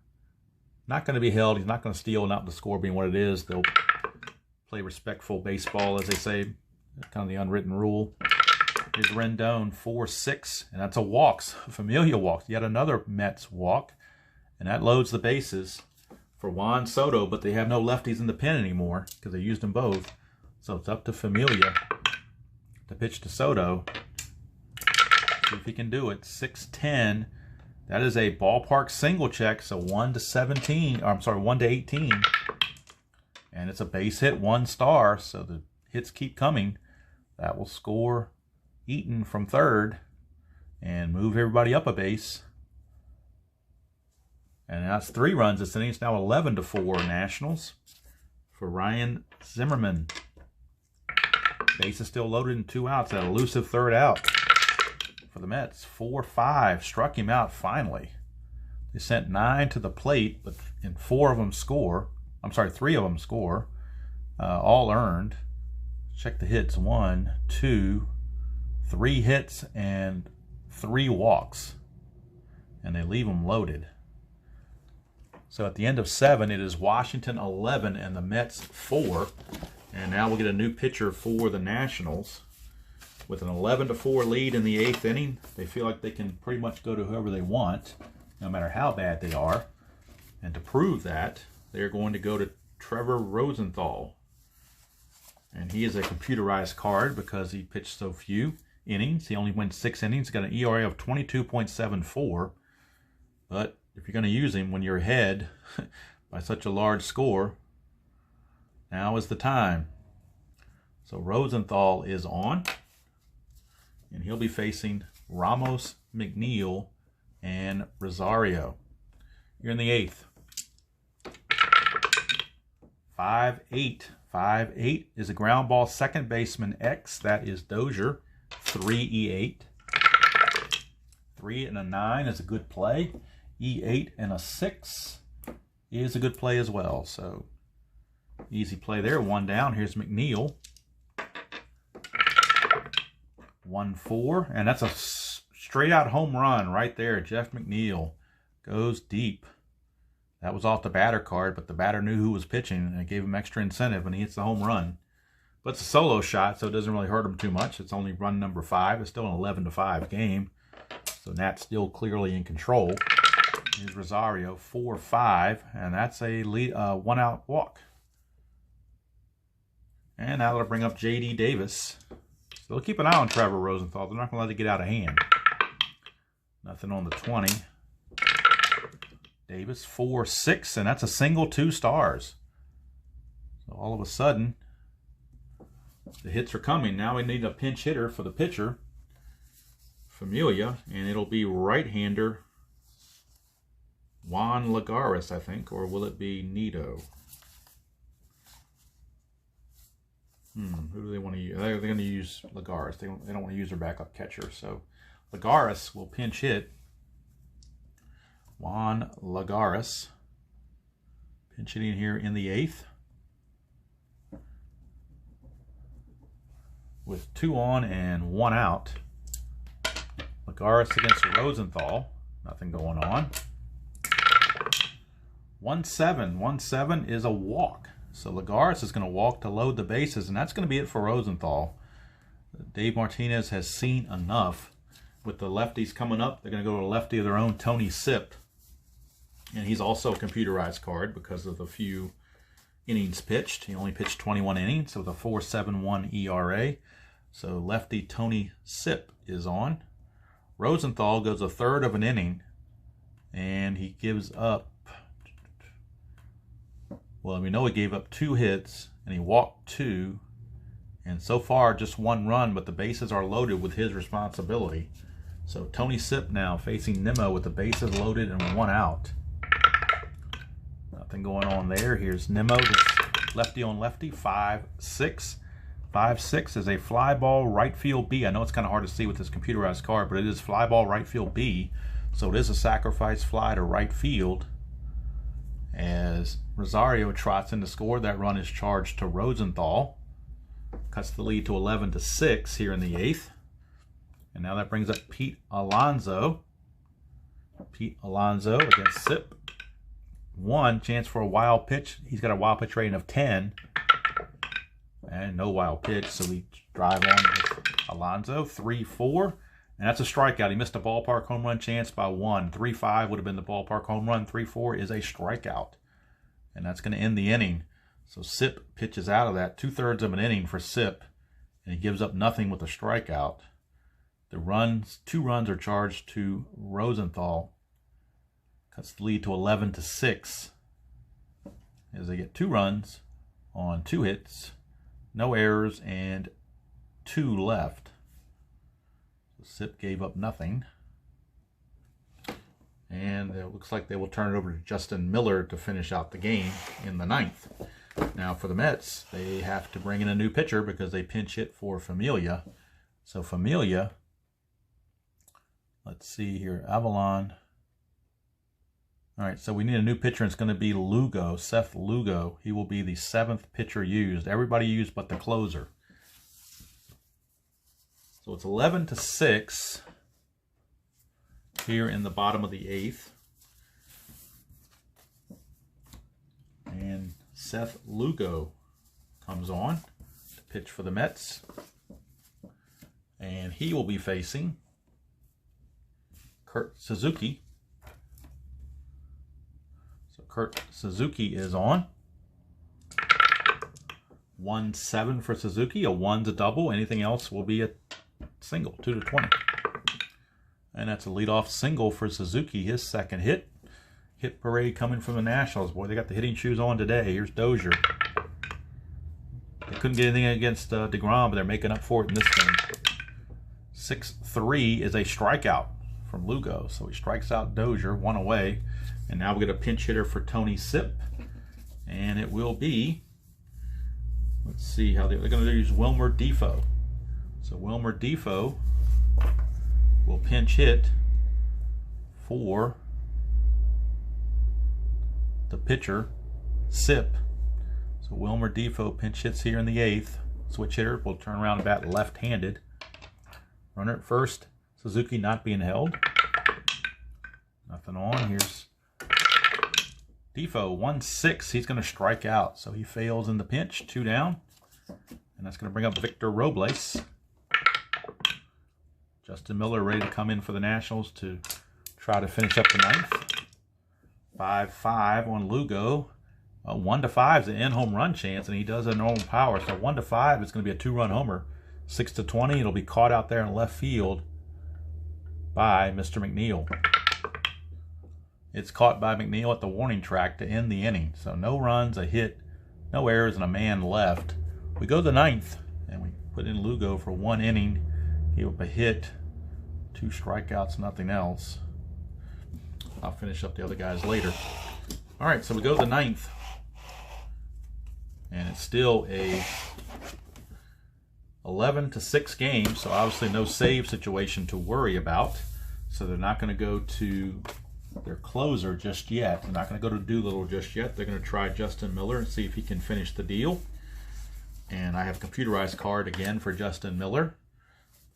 not going to be held. He's not going to steal, not the score being what it is. They'll play respectful baseball, as they say. That's kind of the unwritten rule. Here's Rendon, 4-6, and that's a walks. Familia walks. Yet another Mets walk. And that loads the bases for Juan Soto, but they have no lefties in the pen anymore because they used them both. So it's up to Familia to pitch to Soto. See if he can do it. 6-10. That is a ballpark single check, so 1-17. Or I'm sorry, 1-18. And it's a base hit, 1 star, so the hits keep coming. That will score Eaton from third and move everybody up a base. And that's 3 runs this inning. It's now 11-4 Nationals for Ryan Zimmerman. Base is still loaded in 2 outs. That elusive third out for the Mets. 4-5. Struck him out finally. They sent 9 to the plate, but 4 of them score. I'm sorry, 3 of them score. All earned. Check the hits. 1, 2, 3 hits and 3 walks. And they leave them loaded. So at the end of 7, it is Washington 11 and the Mets 4. And now we'll get a new pitcher for the Nationals. With an 11-4 lead in the 8th inning, they feel like they can pretty much go to whoever they want, no matter how bad they are. And to prove that, they're going to go to Trevor Rosenthal. And he is a computerized card because he pitched so few innings. He only went 6 innings. He's got an ERA of 22.74. But if you're going to use him when you're ahead by such a large score, now is the time. So Rosenthal is on. And he'll be facing Ramos, McNeil, and Rosario. You're in the 8th. 5-8. 5-8 is a ground ball second baseman X. That is Dozier. 3 E8. 3 and a 9 is a good play. E8 and a 6 is a good play as well. So easy play there. 1 down. Here's McNeil. 1-4. And that's a straight out home run right there. Jeff McNeil goes deep. That was off the batter card, but the batter knew who was pitching, and it gave him extra incentive when he hits the home run. But it's a solo shot, so it doesn't really hurt him too much. It's only run number 5. It's still an 11-5 game. So Nat's still clearly in control. Here's Rosario, 4-5, and that's a one-out walk. And now that'll bring up J.D. Davis. Still keep an eye on Trevor Rosenthal. They're not going to let it get out of hand. Nothing on the 20. Davis, 4-6, and that's a single 2 stars. So all of a sudden, the hits are coming. Now we need a pinch hitter for the pitcher, Familia, and it'll be right-hander Juan Lagares, I think, or will it be Nito? Who do they want to use? They're going to use Lagares. They don't want to use their backup catcher. So Lagares will pinch hit. Juan Lagares. Pinch hitting here in the 8th. With 2 on and 1 out. Lagares against Rosenthal. Nothing going on. 1-7. 1-7 is a walk. So Lagares is going to walk to load the bases, and that's going to be it for Rosenthal. Dave Martinez has seen enough. With the lefties coming up, they're going to go to a lefty of their own, Tony Sipp. And he's also a computerized card because of the few innings pitched. He only pitched 21 innings with a 4.71 ERA. So lefty Tony Sipp is on. Rosenthal goes 1/3 of an inning, and he gives up, well, we know he gave up 2 hits, and he walked 2, and so far just 1 run, but the bases are loaded with his responsibility. So Tony Sipp now facing Nimmo with the bases loaded and 1 out. Nothing going on there. Here's Nimmo, just lefty on lefty, 5-6. 5-6 is a fly ball right field B. I know it's kind of hard to see with this computerized card, but it is fly ball right field B. So it is a sacrifice fly to right field. As Rosario trots in to score, that run is charged to Rosenthal. Cuts the lead to 11-6 here in the 8th. And now that brings up Pete Alonso. Pete Alonso against Sipp. 1 chance for a wild pitch. He's got a wild pitch rating of 10. And no wild pitch, so we drive on with Alonso. 3-4. And that's a strikeout. He missed a ballpark home run chance by 1. 3-5 would have been the ballpark home run. 3-4 is a strikeout. And that's going to end the inning. So Sipp pitches out of that. 2/3 of an inning for Sipp. And he gives up nothing with a strikeout. The runs, 2 runs are charged to Rosenthal. Cuts the lead to 11-6. As they get 2 runs on 2 hits. No errors and 2 left. Sipp gave up nothing. And it looks like they will turn it over to Justin Miller to finish out the game in the 9th. Now for the Mets, they have to bring in a new pitcher because they pinch hit for Familia. So Familia, let's see here, Avalon. All right, so we need a new pitcher, and it's going to be Lugo, Seth Lugo. He will be the 7th pitcher used. Everybody used but the closer. So it's 11-6 here in the bottom of the 8th. And Seth Lugo comes on to pitch for the Mets. And he will be facing Kurt Suzuki. So Kurt Suzuki is on. 1-7 for Suzuki. A 1's a double. Anything else will be a single. 2-20. And that's a leadoff single for Suzuki. His 2nd hit. Hit parade coming from the Nationals. Boy, they got the hitting shoes on today. Here's Dozier. They couldn't get anything against DeGrom, but they're making up for it in this game. 6-3 is a strikeout from Lugo. So he strikes out Dozier, 1 away. And now we get a pinch hitter for Tony Sipp. And it will be, let's see how they're going to use Wilmer Defoe. So Wilmer Defoe will pinch hit for the pitcher, Sipp. So Wilmer Defoe pinch hits here in the 8th. Switch hitter will turn around and bat left-handed. Runner at first, Suzuki not being held. Nothing on. Here's Defoe, 1-6. He's going to strike out, so he fails in the pinch. 2 down. And that's going to bring up Victor Robles. Justin Miller ready to come in for the Nationals to try to finish up the 9th. 5-5 on Lugo. 1-5 is an in-home run chance, and he does a normal power. So 1-5 is going to be a 2-run homer. 6-20, it'll be caught out there in left field by Mr. McNeil. It's caught by McNeil at the warning track to end the inning. So no runs, a hit, no errors, and a man left. We go to the 9th, and we put in Lugo for 1 inning. Gave up a hit, 2 strikeouts, nothing else. I'll finish up the other guys later. All right, so we go to the 9th. And it's still a 11-6 game, so obviously no save situation to worry about. So they're not going to go to their closer just yet. They're not going to go to Doolittle just yet. They're going to try Justin Miller and see if he can finish the deal. And I have a computerized card again for Justin Miller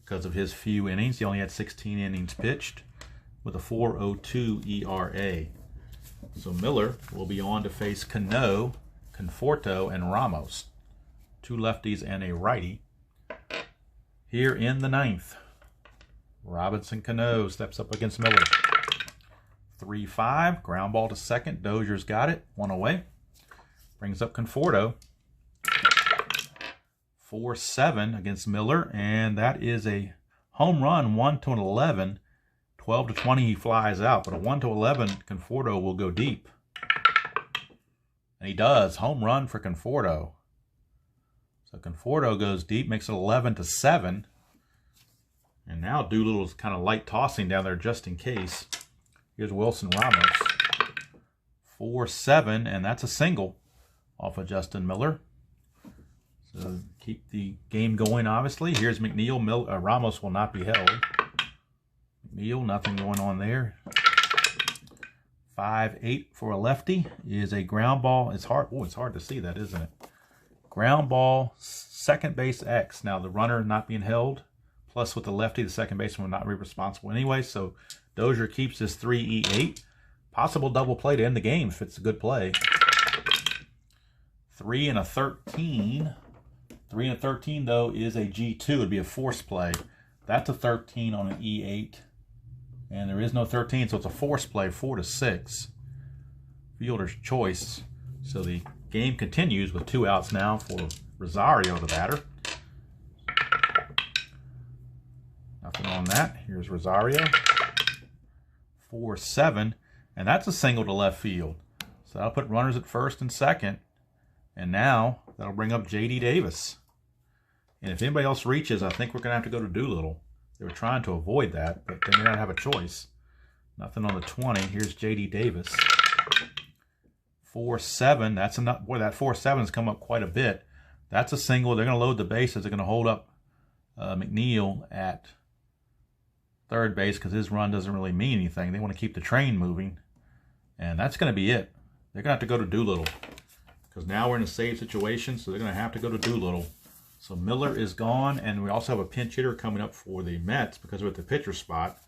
because of his few innings. He only had 16 innings pitched with a 4.02 ERA. So Miller will be on to face Cano, Conforto, and Ramos. 2 lefties and a righty. Here in the 9th, Robinson Cano steps up against Miller. 3-5, ground ball to second. Dozier's got it, 1 away. Brings up Conforto. 4-7 against Miller, and that is a home run, 1-11. 12-20, he flies out, but a 1-11, Conforto will go deep. And he does. Home run for Conforto. So Conforto goes deep, makes it 11-7. And now Doolittle's kind of light tossing down there just in case. Here's Wilson Ramos. 4-7, and that's a single off of Justin Miller. So keep the game going, obviously. Here's McNeil. Ramos will not be held. McNeil, nothing going on there. 5-8 for a lefty is a ground ball. It's hard. Oh, it's hard to see that, isn't it? Ground ball, second base X. Now the runner not being held, plus with the lefty, the second baseman will not be responsible anyway. So Dozier keeps his 3-E-8. Possible double play to end the game if it's a good play. 3-13. 3-13 though is a G2. It'd be a force play. That's a 13 on an E8. And there is no 13, so it's a force play, 4-6. Fielder's choice. So the game continues with 2 outs now for Rosario, the batter. Nothing on that. Here's Rosario. 4-7. And that's a single to left field. So that'll put runners at first and second. And now that'll bring up J.D. Davis. And if anybody else reaches, I think we're going to have to go to Doolittle. They were trying to avoid that, but they may not have a choice. Nothing on the 20. Here's J.D. Davis. 4-7. That's enough. Boy, that 4-7 has come up quite a bit. That's a single. They're going to load the bases. They're going to hold up McNeil at third base because his run doesn't really mean anything. They want to keep the train moving. And that's going to be it. They're going to have to go to Doolittle because now we're in a save situation, so they're going to have to go to Doolittle. So Miller is gone, and we also have a pinch hitter coming up for the Mets because we're at the pitcher spot.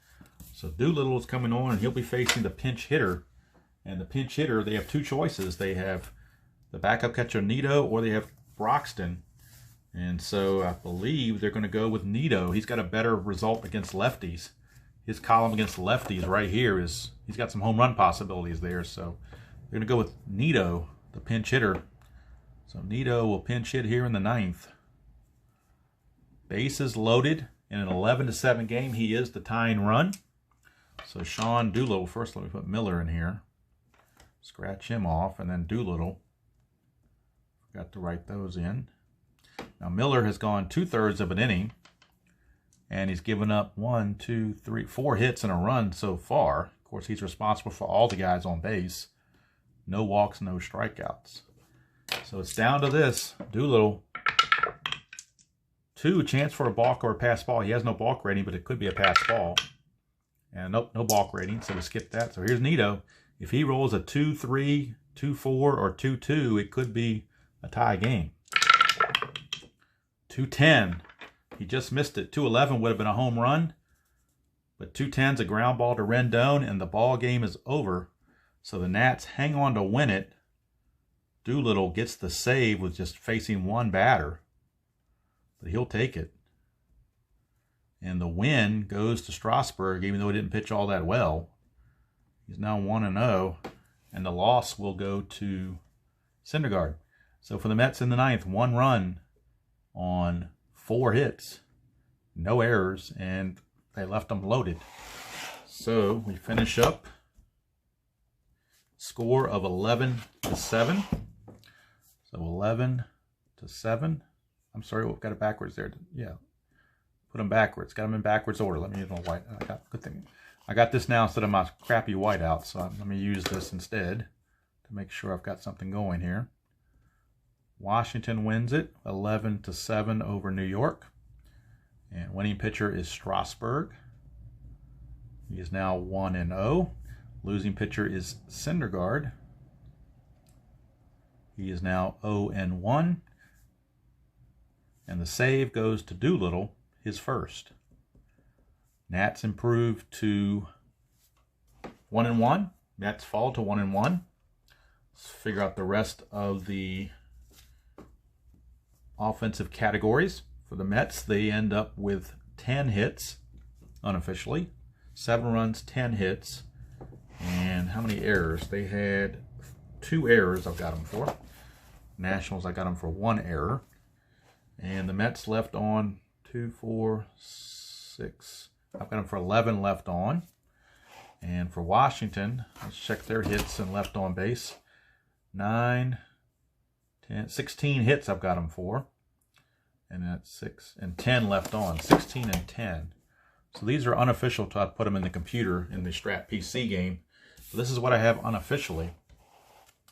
So Doolittle is coming on, and he'll be facing the pinch hitter. And the pinch hitter, they have 2 choices. They have the backup catcher Nito, or they have Broxton. And so I believe they're going to go with Nito. He's got a better result against lefties. His column against lefties right here is, he's got some home run possibilities there. So they're going to go with Nito, the pinch hitter. So Nito will pinch hit here in the 9th. Bases loaded in an 11-7 game. He is the tying run. So Sean Doolittle, first let me put Miller in here. Scratch him off, and then Doolittle. Forgot to write those in. Now Miller has gone 2/3 of an inning, and he's given up 1, 2, 3, 4 hits and a run so far. Of course, he's responsible for all the guys on base. No walks, no strikeouts. So it's down to this. Doolittle. 2, chance for a balk or a pass ball. He has no balk rating, but it could be a pass ball. And nope, no balk rating, so we skip that. So here's Nito. If he rolls a 2-3, 2-4, or 2-2, it could be a tie game. 2-10. He just missed it. 2-11 would have been a home run. But 2-10's a ground ball to Rendon, and the ball game is over. So the Nats hang on to win it. Doolittle gets the save with just facing one batter, but he'll take it. And the win goes to Strasburg, even though he didn't pitch all that well. He's now 1-0, and the loss will go to Syndergaard. So for the Mets in the ninth, 1 run on 4 hits, no errors, and they left them loaded. So we finish up. Score of 11-7. So 11-7. I'm sorry, we've got it backwards there. Yeah, put them backwards. Got them in backwards order. Let me use my white. Good thing. I got this now instead of my crappy whiteout. So let me use this instead to make sure I've got something going here. Washington wins it 11-7 over New York. And winning pitcher is Strasburg. He is now 1-0. Losing pitcher is Syndergaard. He is now 0-1. And the save goes to Doolittle, his first. Nats improve to 1-1. Nats fall to 1-1. Let's figure out the rest of the offensive categories. For the Mets, they end up with 10 hits, unofficially. 7 runs, 10 hits. And how many errors? They had 2 errors I've got them for. Nationals, I got them for 1 error. And the Mets left on 2, 4, 6. I've got them for 11 left on. And for Washington, let's check their hits and left on base. 9, 10, 16 hits I've got them for. And that's 6 and 10 left on. 16 and 10. So these are unofficial till I put them in the computer in the Strat PC game. So this is what I have unofficially.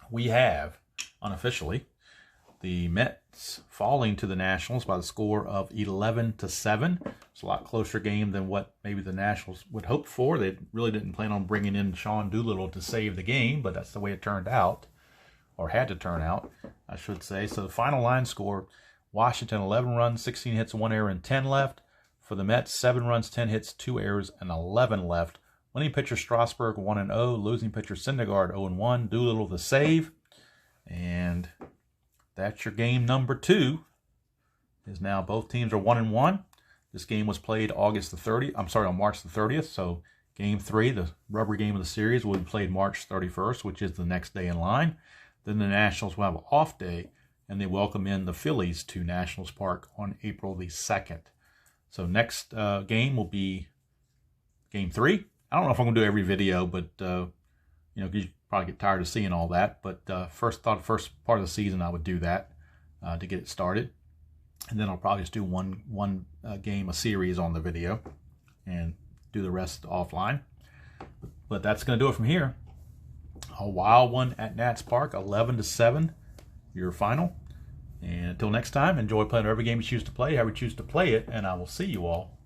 We have, unofficially, the Mets falling to the Nationals by the score of 11-7. It's a lot closer game than what maybe the Nationals would hope for. They really didn't plan on bringing in Sean Doolittle to save the game, but that's the way it turned out, or had to turn out, I should say. So the final line score, Washington 11 runs, 16 hits, 1 error, and 10 left. For the Mets, 7 runs, 10 hits, 2 errors, and 11 left. Winning pitcher Strasburg 1-0. Losing pitcher Syndergaard 0-1. Doolittle the save. And that's your game number 2. Is now both teams are 1-1. This game was played on March the 30th. So game 3, the rubber game of the series, will be played March 31st, which is the next day in line. Then the Nationals will have an off day, and they welcome in the Phillies to Nationals Park on April the 2nd. So next game will be game 3. I don't know if I'm going to do every video, but you probably get tired of seeing all that. But first part of the season I would do that to get it started, and then I'll probably just do one game a series on the video, and do the rest offline. But that's going to do it from here. A wild one at Nats Park, 11-7, your final. And until next time, enjoy playing whatever game you choose to play, however you choose to play it, and I will see you all